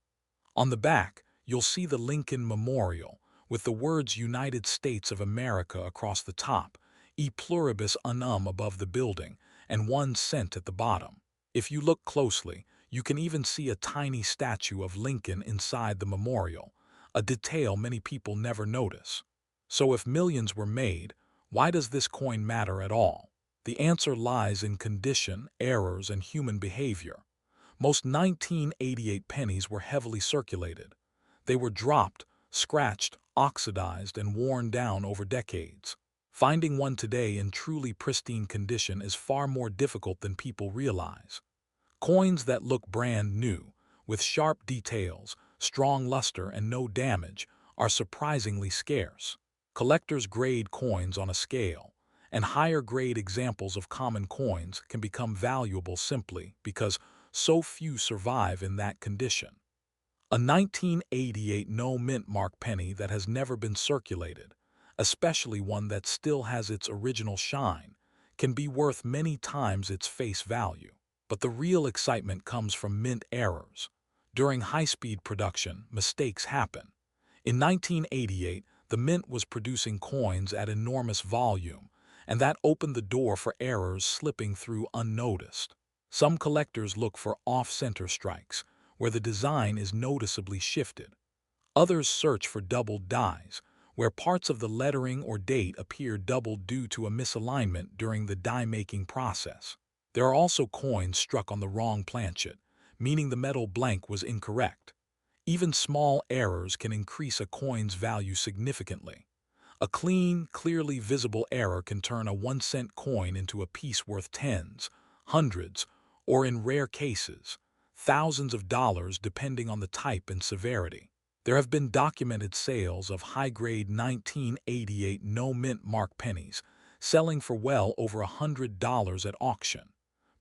On the back, you'll see the Lincoln Memorial, with the words United States of America across the top, E pluribus unum above the building, and 1 cent at the bottom. If you look closely, you can even see a tiny statue of Lincoln inside the memorial, a detail many people never notice. So if millions were made, why does this coin matter at all? The answer lies in condition, errors, and human behavior. Most 1988 pennies were heavily circulated. They were dropped, scratched, oxidized, and worn down over decades. Finding one today in truly pristine condition is far more difficult than people realize. Coins that look brand new, with sharp details, strong luster, and no damage, are surprisingly scarce. Collectors grade coins on a scale, and higher-grade examples of common coins can become valuable simply because so few survive in that condition. A 1988 no-mint mark penny that has never been circulated, especially one that still has its original shine, can be worth many times its face value. But the real excitement comes from mint errors. During high-speed production, mistakes happen. In 1988, the mint was producing coins at enormous volume, and that opened the door for errors slipping through unnoticed. Some collectors look for off-center strikes, where the design is noticeably shifted. Others search for doubled dies, where parts of the lettering or date appear doubled due to a misalignment during the die-making process. There are also coins struck on the wrong planchet, meaning the metal blank was incorrect. Even small errors can increase a coin's value significantly. A clean, clearly visible error can turn a 1-cent coin into a piece worth tens, hundreds, or in rare cases, thousands of dollars depending on the type and severity. There have been documented sales of high-grade 1988 no-mint mark pennies selling for well over $100 at auction,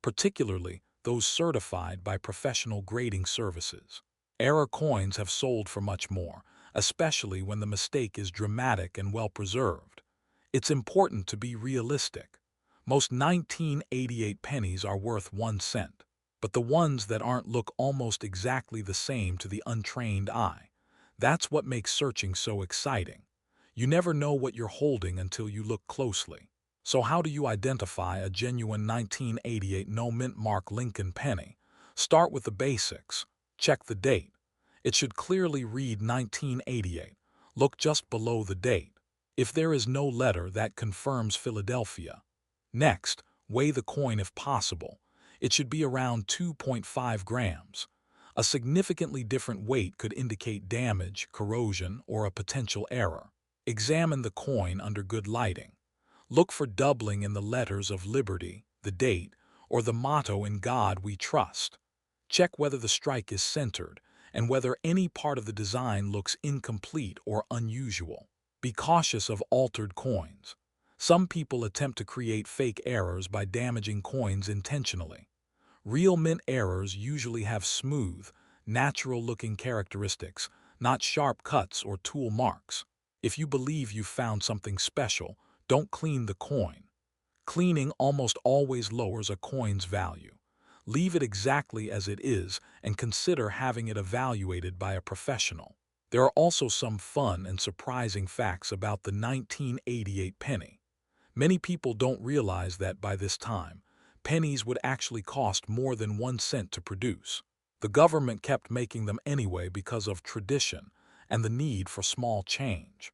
particularly those certified by professional grading services. Error coins have sold for much more, especially when the mistake is dramatic and well-preserved. It's important to be realistic. Most 1988 pennies are worth 1 cent, but the ones that aren't look almost exactly the same to the untrained eye. That's what makes searching so exciting. You never know what you're holding until you look closely. So how do you identify a genuine 1988 no-mint mark Lincoln penny? Start with the basics. Check the date. It should clearly read 1988. Look just below the date. If there is no letter, that confirms Philadelphia. Next, weigh the coin if possible. It should be around 2.5 grams. A significantly different weight could indicate damage, corrosion, or a potential error. Examine the coin under good lighting. Look for doubling in the letters of Liberty, the date, or the motto "In God We Trust." Check whether the strike is centered and whether any part of the design looks incomplete or unusual. Be cautious of altered coins. Some people attempt to create fake errors by damaging coins intentionally. Real mint errors usually have smooth, natural-looking characteristics, not sharp cuts or tool marks. If you believe you've found something special, don't clean the coin. Cleaning almost always lowers a coin's value. Leave it exactly as it is and consider having it evaluated by a professional. There are also some fun and surprising facts about the 1988 penny. Many people don't realize that by this time, pennies would actually cost more than 1 cent to produce. The government kept making them anyway because of tradition and the need for small change.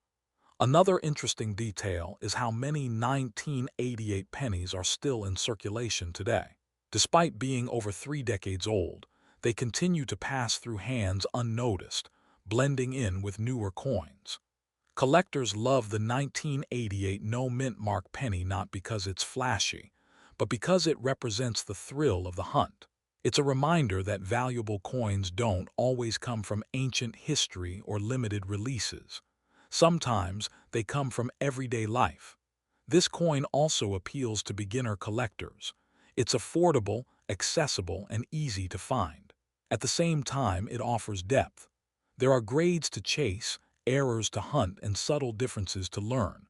Another interesting detail is how many 1988 pennies are still in circulation today. Despite being over 3 decades old, they continue to pass through hands unnoticed, blending in with newer coins. Collectors love the 1988 no mint mark penny not because it's flashy, but because it represents the thrill of the hunt. It's a reminder that valuable coins don't always come from ancient history or limited releases. Sometimes they come from everyday life. This coin also appeals to beginner collectors. It's affordable, accessible, and easy to find. At the same time, it offers depth. There are grades to chase, errors to hunt, and subtle differences to learn.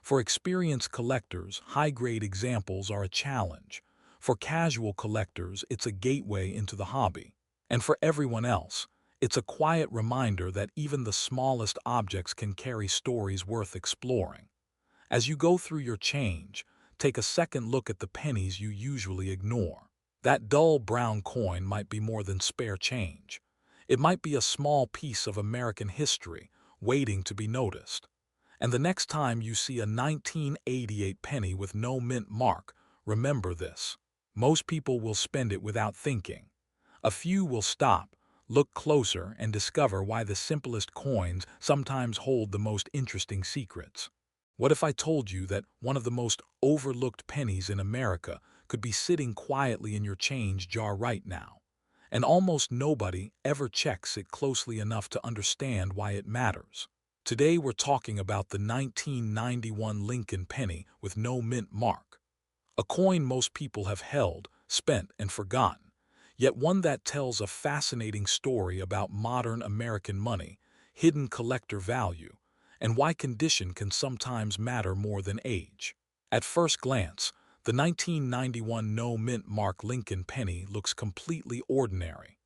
For experienced collectors, high-grade examples are a challenge. For casual collectors, it's a gateway into the hobby. And for everyone else, it's a quiet reminder that even the smallest objects can carry stories worth exploring. As you go through your change, take a second look at the pennies you usually ignore. That dull brown coin might be more than spare change. It might be a small piece of American history waiting to be noticed. And the next time you see a 1988 penny with no mint mark, remember this. Most people will spend it without thinking. A few will stop, look closer, and discover why the simplest coins sometimes hold the most interesting secrets. What if I told you that one of the most overlooked pennies in America could be sitting quietly in your change jar right now, and almost nobody ever checks it closely enough to understand why it matters? Today we're talking about the 1991 Lincoln penny with no mint mark. A coin most people have held, spent, and forgotten, yet one that tells a fascinating story about modern American money, hidden collector value, and why condition can sometimes matter more than age. At first glance, the 1991 no mint mark Lincoln penny looks completely ordinary.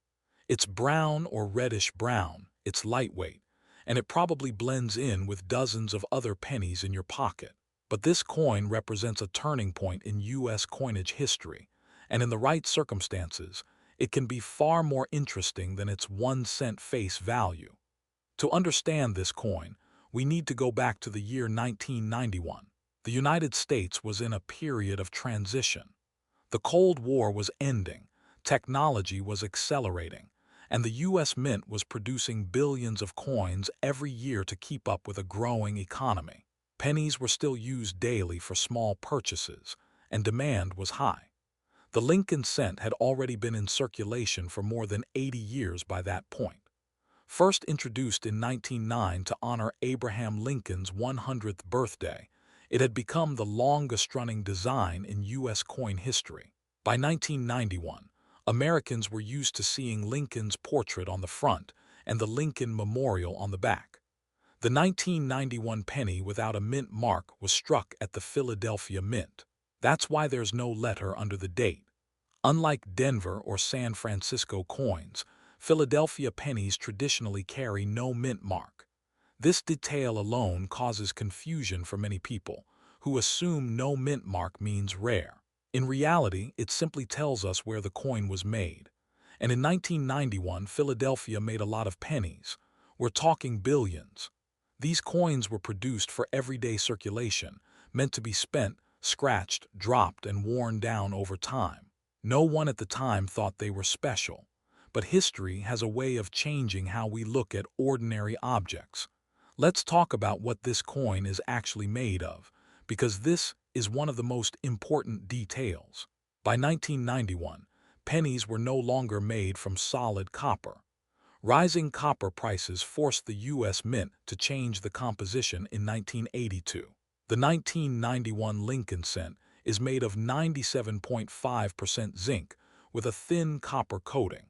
It's brown or reddish brown, it's lightweight, and it probably blends in with dozens of other pennies in your pocket. But this coin represents a turning point in U.S. coinage history, and in the right circumstances, it can be far more interesting than its 1 cent face value. To understand this coin, we need to go back to the year 1991. The United States was in a period of transition. The Cold War was ending, technology was accelerating, and the U.S. Mint was producing billions of coins every year to keep up with a growing economy. Pennies were still used daily for small purchases, and demand was high. The Lincoln cent had already been in circulation for more than 80 years by that point. First introduced in 1909 to honor Abraham Lincoln's 100th birthday, it had become the longest-running design in U.S. coin history. By 1991, Americans were used to seeing Lincoln's portrait on the front and the Lincoln Memorial on the back. The 1991 penny without a mint mark was struck at the Philadelphia Mint. That's why there's no letter under the date. Unlike Denver or San Francisco coins, Philadelphia pennies traditionally carry no mint mark. This detail alone causes confusion for many people, who assume no mint mark means rare. In reality, it simply tells us where the coin was made. And in 1991, Philadelphia made a lot of pennies. We're talking billions. These coins were produced for everyday circulation, meant to be spent, scratched, dropped, and worn down over time. No one at the time thought they were special. But history has a way of changing how we look at ordinary objects. Let's talk about what this coin is actually made of, because this is one of the most important details. By 1991, pennies were no longer made from solid copper. Rising copper prices forced the U.S. Mint to change the composition in 1982. The 1991 Lincoln cent is made of 97.5% zinc with a thin copper coating.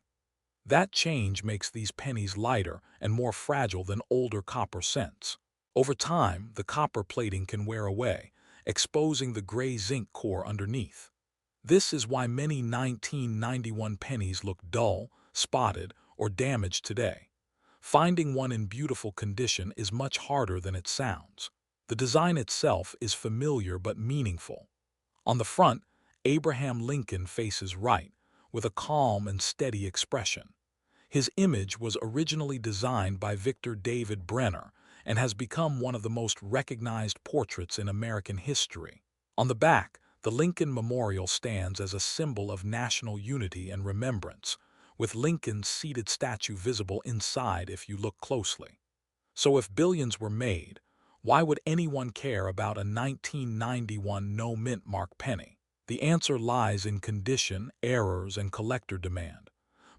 That change makes these pennies lighter and more fragile than older copper cents. Over time, the copper plating can wear away, exposing the gray zinc core underneath. This is why many 1991 pennies look dull, spotted, or damaged today. Finding one in beautiful condition is much harder than it sounds. The design itself is familiar but meaningful. On the front, Abraham Lincoln faces right, with a calm and steady expression. His image was originally designed by Victor David Brenner and has become one of the most recognized portraits in American history. On the back, the Lincoln Memorial stands as a symbol of national unity and remembrance, with Lincoln's seated statue visible inside if you look closely. So if billions were made, why would anyone care about a 1991 no mint mark penny? The answer lies in condition, errors, and collector demand.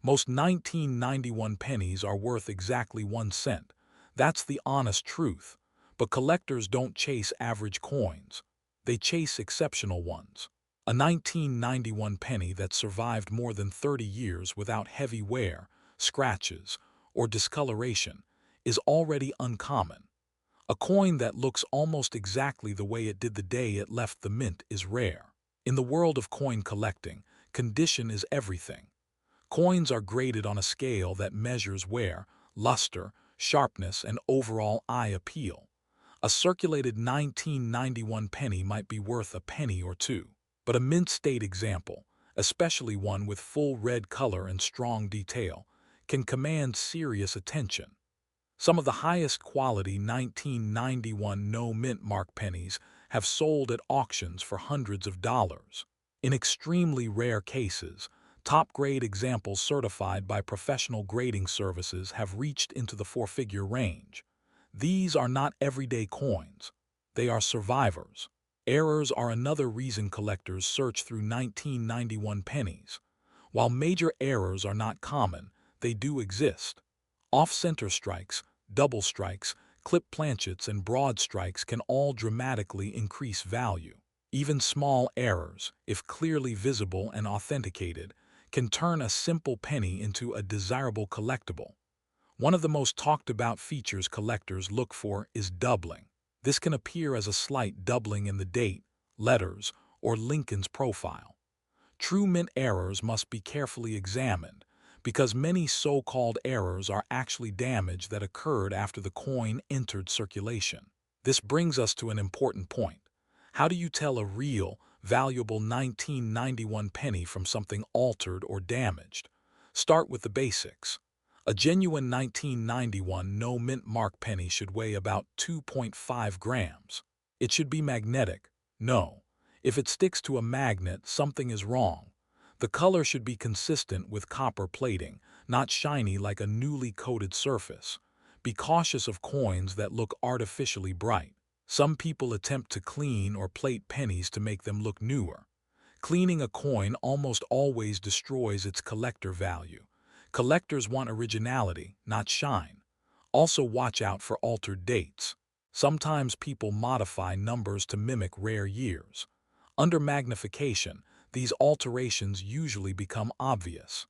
Most 1991 pennies are worth exactly 1 cent. That's the honest truth. But collectors don't chase average coins. They chase exceptional ones. A 1991 penny that survived more than 30 years without heavy wear, scratches, or discoloration is already uncommon. A coin that looks almost exactly the way it did the day it left the mint is rare. In the world of coin collecting, condition is everything. Coins are graded on a scale that measures wear, luster, sharpness, and overall eye appeal. A circulated 1991 penny might be worth a penny or two, but a mint state example, especially one with full red color and strong detail, can command serious attention. Some of the highest quality 1991 no mint mark pennies have sold at auctions for hundreds of dollars. In extremely rare cases, top-grade examples certified by professional grading services have reached into the four-figure range. These are not everyday coins. They are survivors. Errors are another reason collectors search through 1991 pennies. While major errors are not common, they do exist. Off-center strikes, double strikes, clip planchets, and broad strikes can all dramatically increase value. Even small errors, if clearly visible and authenticated, can turn a simple penny into a desirable collectible. One of the most talked about features collectors look for is doubling. This can appear as a slight doubling in the date, letters, or Lincoln's profile. True mint errors must be carefully examined, because many so-called errors are actually damage that occurred after the coin entered circulation. This brings us to an important point. How do you tell a real, valuable 1991 penny from something altered or damaged? Start with the basics. A genuine 1991 no mint mark penny should weigh about 2.5 grams. It should be magnetic. No. If it sticks to a magnet, something is wrong. The color should be consistent with copper plating, not shiny like a newly coated surface. Be cautious of coins that look artificially bright. Some people attempt to clean or plate pennies to make them look newer. Cleaning a coin almost always destroys its collector value. Collectors want originality, not shine. Also watch out for altered dates. Sometimes people modify numbers to mimic rare years. Under magnification, these alterations usually become obvious.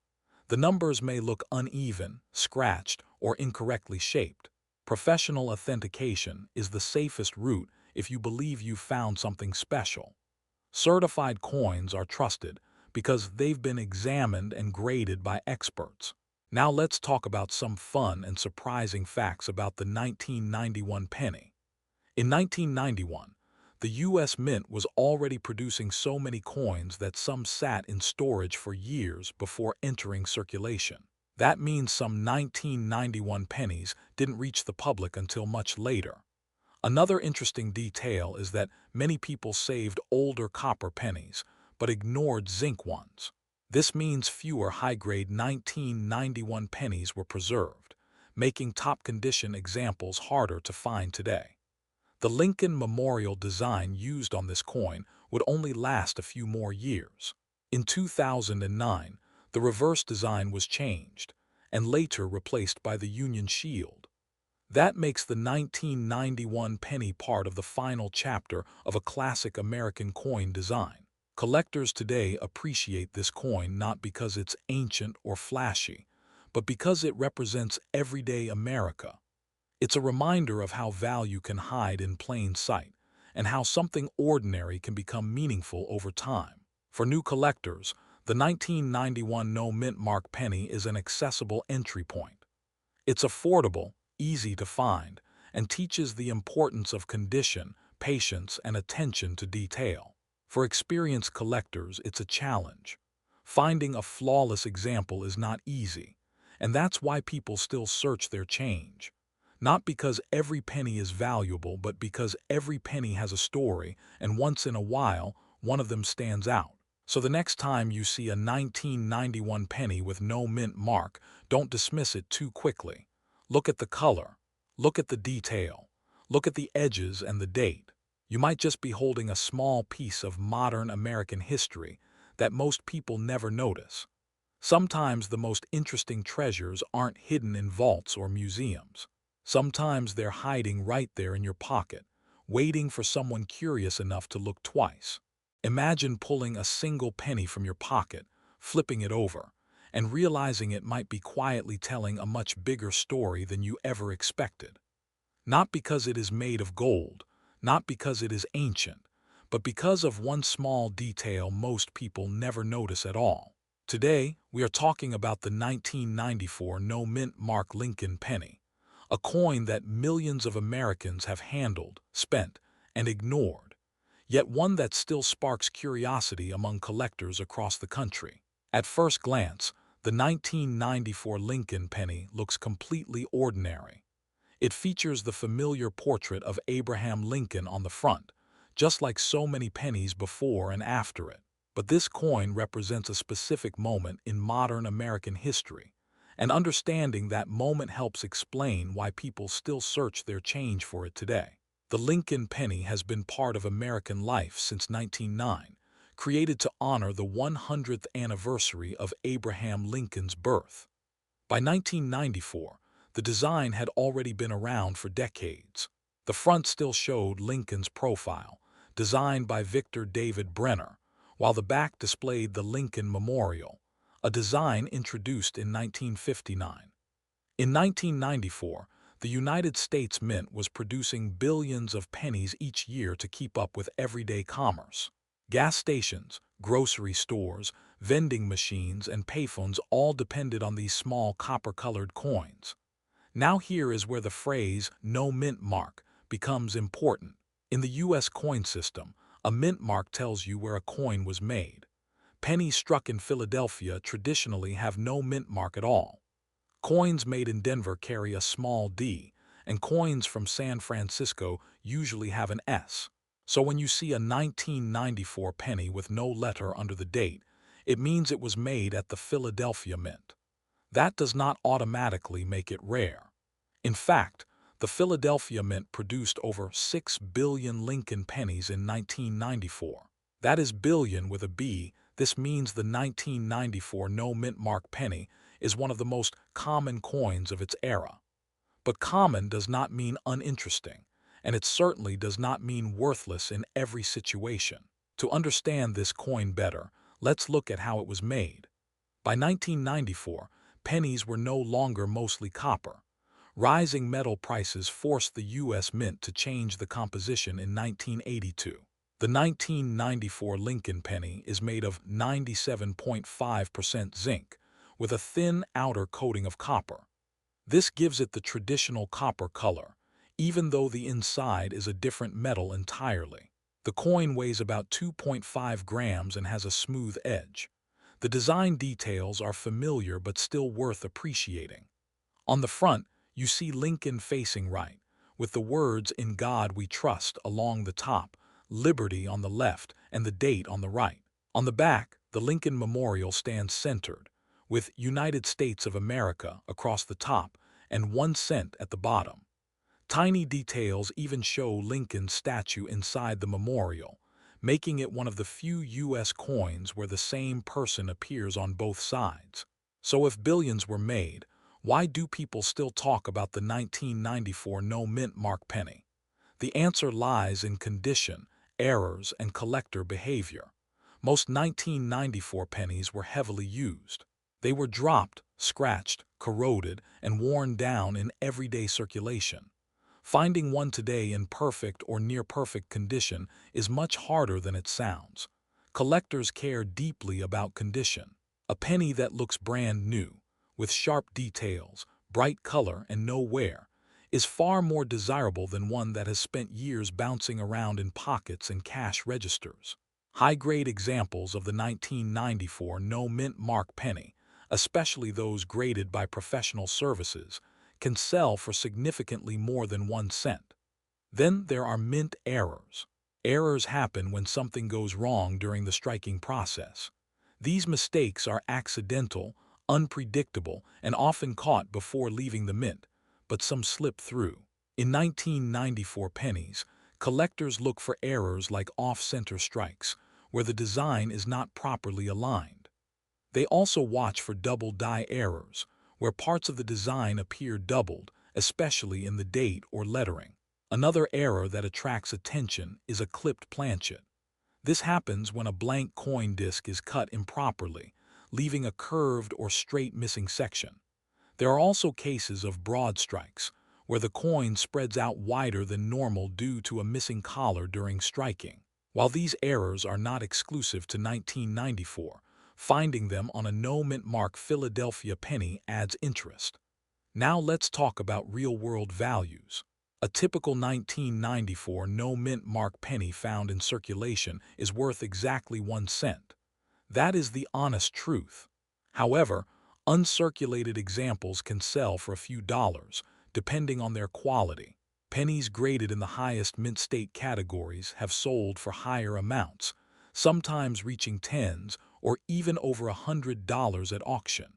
The numbers may look uneven, scratched, or incorrectly shaped. Professional authentication is the safest route if you believe you've found something special. Certified coins are trusted because they've been examined and graded by experts. Now let's talk about some fun and surprising facts about the 1991 penny. In 1991, the U.S. Mint was already producing so many coins that some sat in storage for years before entering circulation. That means some 1991 pennies didn't reach the public until much later. Another interesting detail is that many people saved older copper pennies, but ignored zinc ones. This means fewer high-grade 1991 pennies were preserved, making top-condition examples harder to find today. The Lincoln Memorial design used on this coin would only last a few more years. In 2009, the reverse design was changed, and later replaced by the Union Shield. That makes the 1991 penny part of the final chapter of a classic American coin design. Collectors today appreciate this coin not because it's ancient or flashy, but because it represents everyday America. It's a reminder of how value can hide in plain sight, and how something ordinary can become meaningful over time. For new collectors, the 1991 no mint mark penny is an accessible entry point. It's affordable, easy to find, and teaches the importance of condition, patience, and attention to detail. For experienced collectors, it's a challenge. Finding a flawless example is not easy, and that's why people still search their change. Not because every penny is valuable, but because every penny has a story, and once in a while, one of them stands out. So the next time you see a 1991 penny with no mint mark, don't dismiss it too quickly. Look at the color. Look at the detail. Look at the edges and the date. You might just be holding a small piece of modern American history that most people never notice. Sometimes the most interesting treasures aren't hidden in vaults or museums. Sometimes they're hiding right there in your pocket, waiting for someone curious enough to look twice. Imagine pulling a single penny from your pocket, flipping it over, and realizing it might be quietly telling a much bigger story than you ever expected. Not because it is made of gold, not because it is ancient, but because of one small detail most people never notice at all. Today, we are talking about the 1994 no mint mark Lincoln penny, a coin that millions of Americans have handled, spent, and ignored, yet one that still sparks curiosity among collectors across the country. At first glance, the 1994 Lincoln penny looks completely ordinary. It features the familiar portrait of Abraham Lincoln on the front, just like so many pennies before and after it. But this coin represents a specific moment in modern American history, and understanding that moment helps explain why people still search their change for it today. The Lincoln penny has been part of American life since 1909, created to honor the 100th anniversary of Abraham Lincoln's birth. By 1994, the design had already been around for decades. The front still showed Lincoln's profile, designed by Victor David Brenner, while the back displayed the Lincoln Memorial, a design introduced in 1959. In 1994, the United States Mint was producing billions of pennies each year to keep up with everyday commerce. Gas stations, grocery stores, vending machines, and payphones all depended on these small copper-colored coins. Now here is where the phrase "no mint mark" becomes important. In the U.S. coin system, a mint mark tells you where a coin was made. Pennies struck in Philadelphia traditionally have no mint mark at all. Coins made in Denver carry a small D, and coins from San Francisco usually have an S. So when you see a 1994 penny with no letter under the date, it means it was made at the Philadelphia Mint. That does not automatically make it rare. In fact, the Philadelphia Mint produced over 6 billion Lincoln pennies in 1994. That is billion with a B. This means the 1994 no mint mark penny is one of the most common coins of its era. But common does not mean uninteresting, and it certainly does not mean worthless in every situation. To understand this coin better, let's look at how it was made. By 1994, pennies were no longer mostly copper. Rising metal prices forced the U.S. Mint to change the composition in 1982. The 1994 Lincoln penny is made of 97.5% zinc, with a thin outer coating of copper. This gives it the traditional copper color, even though the inside is a different metal entirely. The coin weighs about 2.5 grams and has a smooth edge. The design details are familiar but still worth appreciating. On the front, you see Lincoln facing right, with the words "In God We Trust" along the top, Liberty on the left, and the date on the right. On the back, the Lincoln Memorial stands centered, with United States of America across the top and 1 cent at the bottom. Tiny details even show Lincoln's statue inside the memorial, making it one of the few U.S. coins where the same person appears on both sides. So if billions were made, why do people still talk about the 1994 no mint mark penny? The answer lies in condition, errors, and collector behavior. Most 1994 pennies were heavily used. They were dropped, scratched, corroded, and worn down in everyday circulation. Finding one today in perfect or near-perfect condition is much harder than it sounds. Collectors care deeply about condition. A penny that looks brand new, with sharp details, bright color, and no wear, is far more desirable than one that has spent years bouncing around in pockets and cash registers. High-grade examples of the 1994 no-mint mark penny, especially those graded by professional services, can sell for significantly more than 1 cent. Then there are mint errors. Errors happen when something goes wrong during the striking process. These mistakes are accidental, unpredictable, and often caught before leaving the mint, but some slip through. In 1994 pennies, collectors look for errors like off-center strikes, where the design is not properly aligned. They also watch for double die errors, where parts of the design appear doubled, especially in the date or lettering. Another error that attracts attention is a clipped planchet. This happens when a blank coin disc is cut improperly, leaving a curved or straight missing section. There are also cases of broad strikes, where the coin spreads out wider than normal due to a missing collar during striking. While these errors are not exclusive to 1994, finding them on a no-mint mark Philadelphia penny adds interest. Now let's talk about real-world values. A typical 1994 no-mint mark penny found in circulation is worth exactly 1 cent. That is the honest truth. However, uncirculated examples can sell for a few dollars, depending on their quality. Pennies graded in the highest mint state categories have sold for higher amounts, sometimes reaching tens or even over $100 at auction.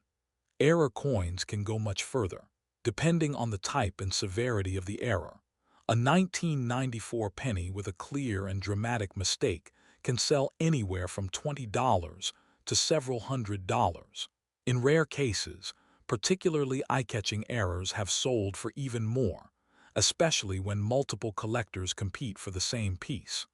Error coins can go much further, depending on the type and severity of the error. A 1994 penny with a clear and dramatic mistake can sell anywhere from $20 to several $100s. In rare cases, particularly eye-catching errors have sold for even more, especially when multiple collectors compete for the same piece.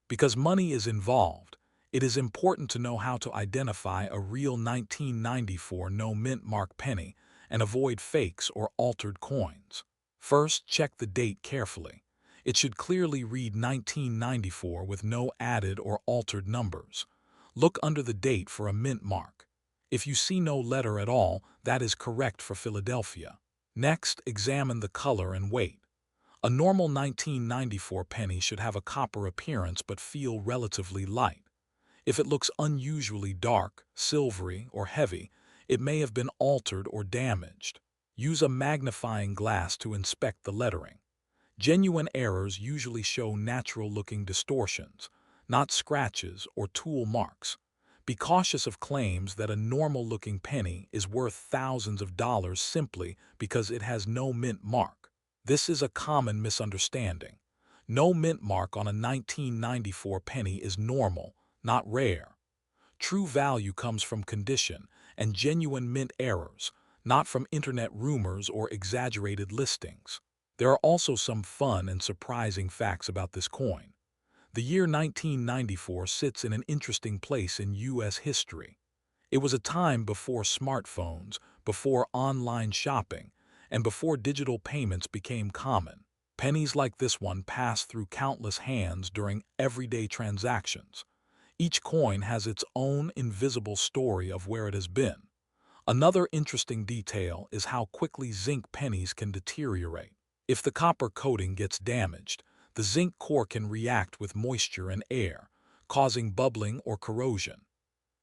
Because money is involved, it is important to know how to identify a real 1994 no-mint mark penny and avoid fakes or altered coins. First, check the date carefully. It should clearly read 1994 with no added or altered numbers. Look under the date for a mint mark. If you see no letter at all, that is correct for Philadelphia. Next, examine the color and weight. A normal 1994 penny should have a copper appearance but feel relatively light. If it looks unusually dark, silvery, or heavy, it may have been altered or damaged. Use a magnifying glass to inspect the lettering. Genuine errors usually show natural-looking distortions, not scratches or tool marks. Be cautious of claims that a normal-looking penny is worth thousands of dollars simply because it has no mint mark. This is a common misunderstanding. No mint mark on a 1994 penny is normal, not rare. True value comes from condition and genuine mint errors, not from internet rumors or exaggerated listings. There are also some fun and surprising facts about this coin. The year 1994 sits in an interesting place in U.S. history. It was a time before smartphones, before online shopping, and before digital payments became common. Pennies like this one pass through countless hands during everyday transactions. Each coin has its own invisible story of where it has been. Another interesting detail is how quickly zinc pennies can deteriorate. If the copper coating gets damaged, the zinc core can react with moisture and air, causing bubbling or corrosion.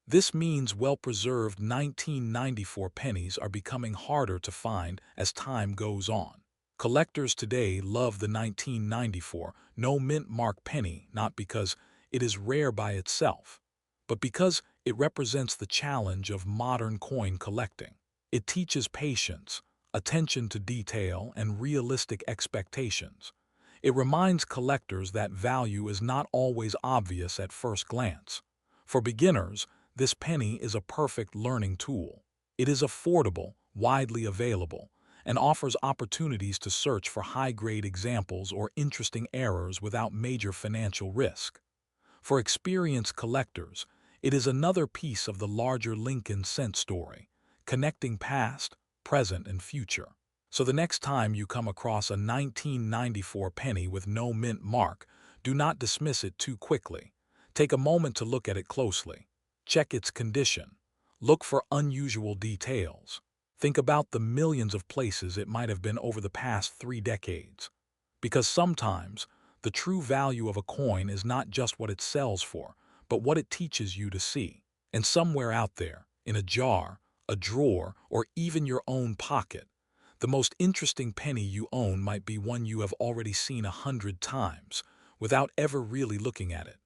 This means well-preserved 1994 pennies are becoming harder to find as time goes on. Collectors today love the 1994 no-mint mark penny not because it is rare by itself, but because it represents the challenge of modern coin collecting. It teaches patience, attention to detail, and realistic expectations. It reminds collectors that value is not always obvious at first glance. For beginners, this penny is a perfect learning tool. It is affordable, widely available, and offers opportunities to search for high-grade examples or interesting errors without major financial risk. For experienced collectors, it is another piece of the larger Lincoln cent story, connecting past, present, and future. So the next time you come across a 1994 penny with no mint mark, do not dismiss it too quickly. Take a moment to look at it closely. Check its condition. Look for unusual details. Think about the millions of places it might have been over the past 3 decades. Because sometimes, the true value of a coin is not just what it sells for, but what it teaches you to see. And somewhere out there, in a jar, a drawer, or even your own pocket, the most interesting penny you own might be one you have already seen 100 times, without ever really looking at it.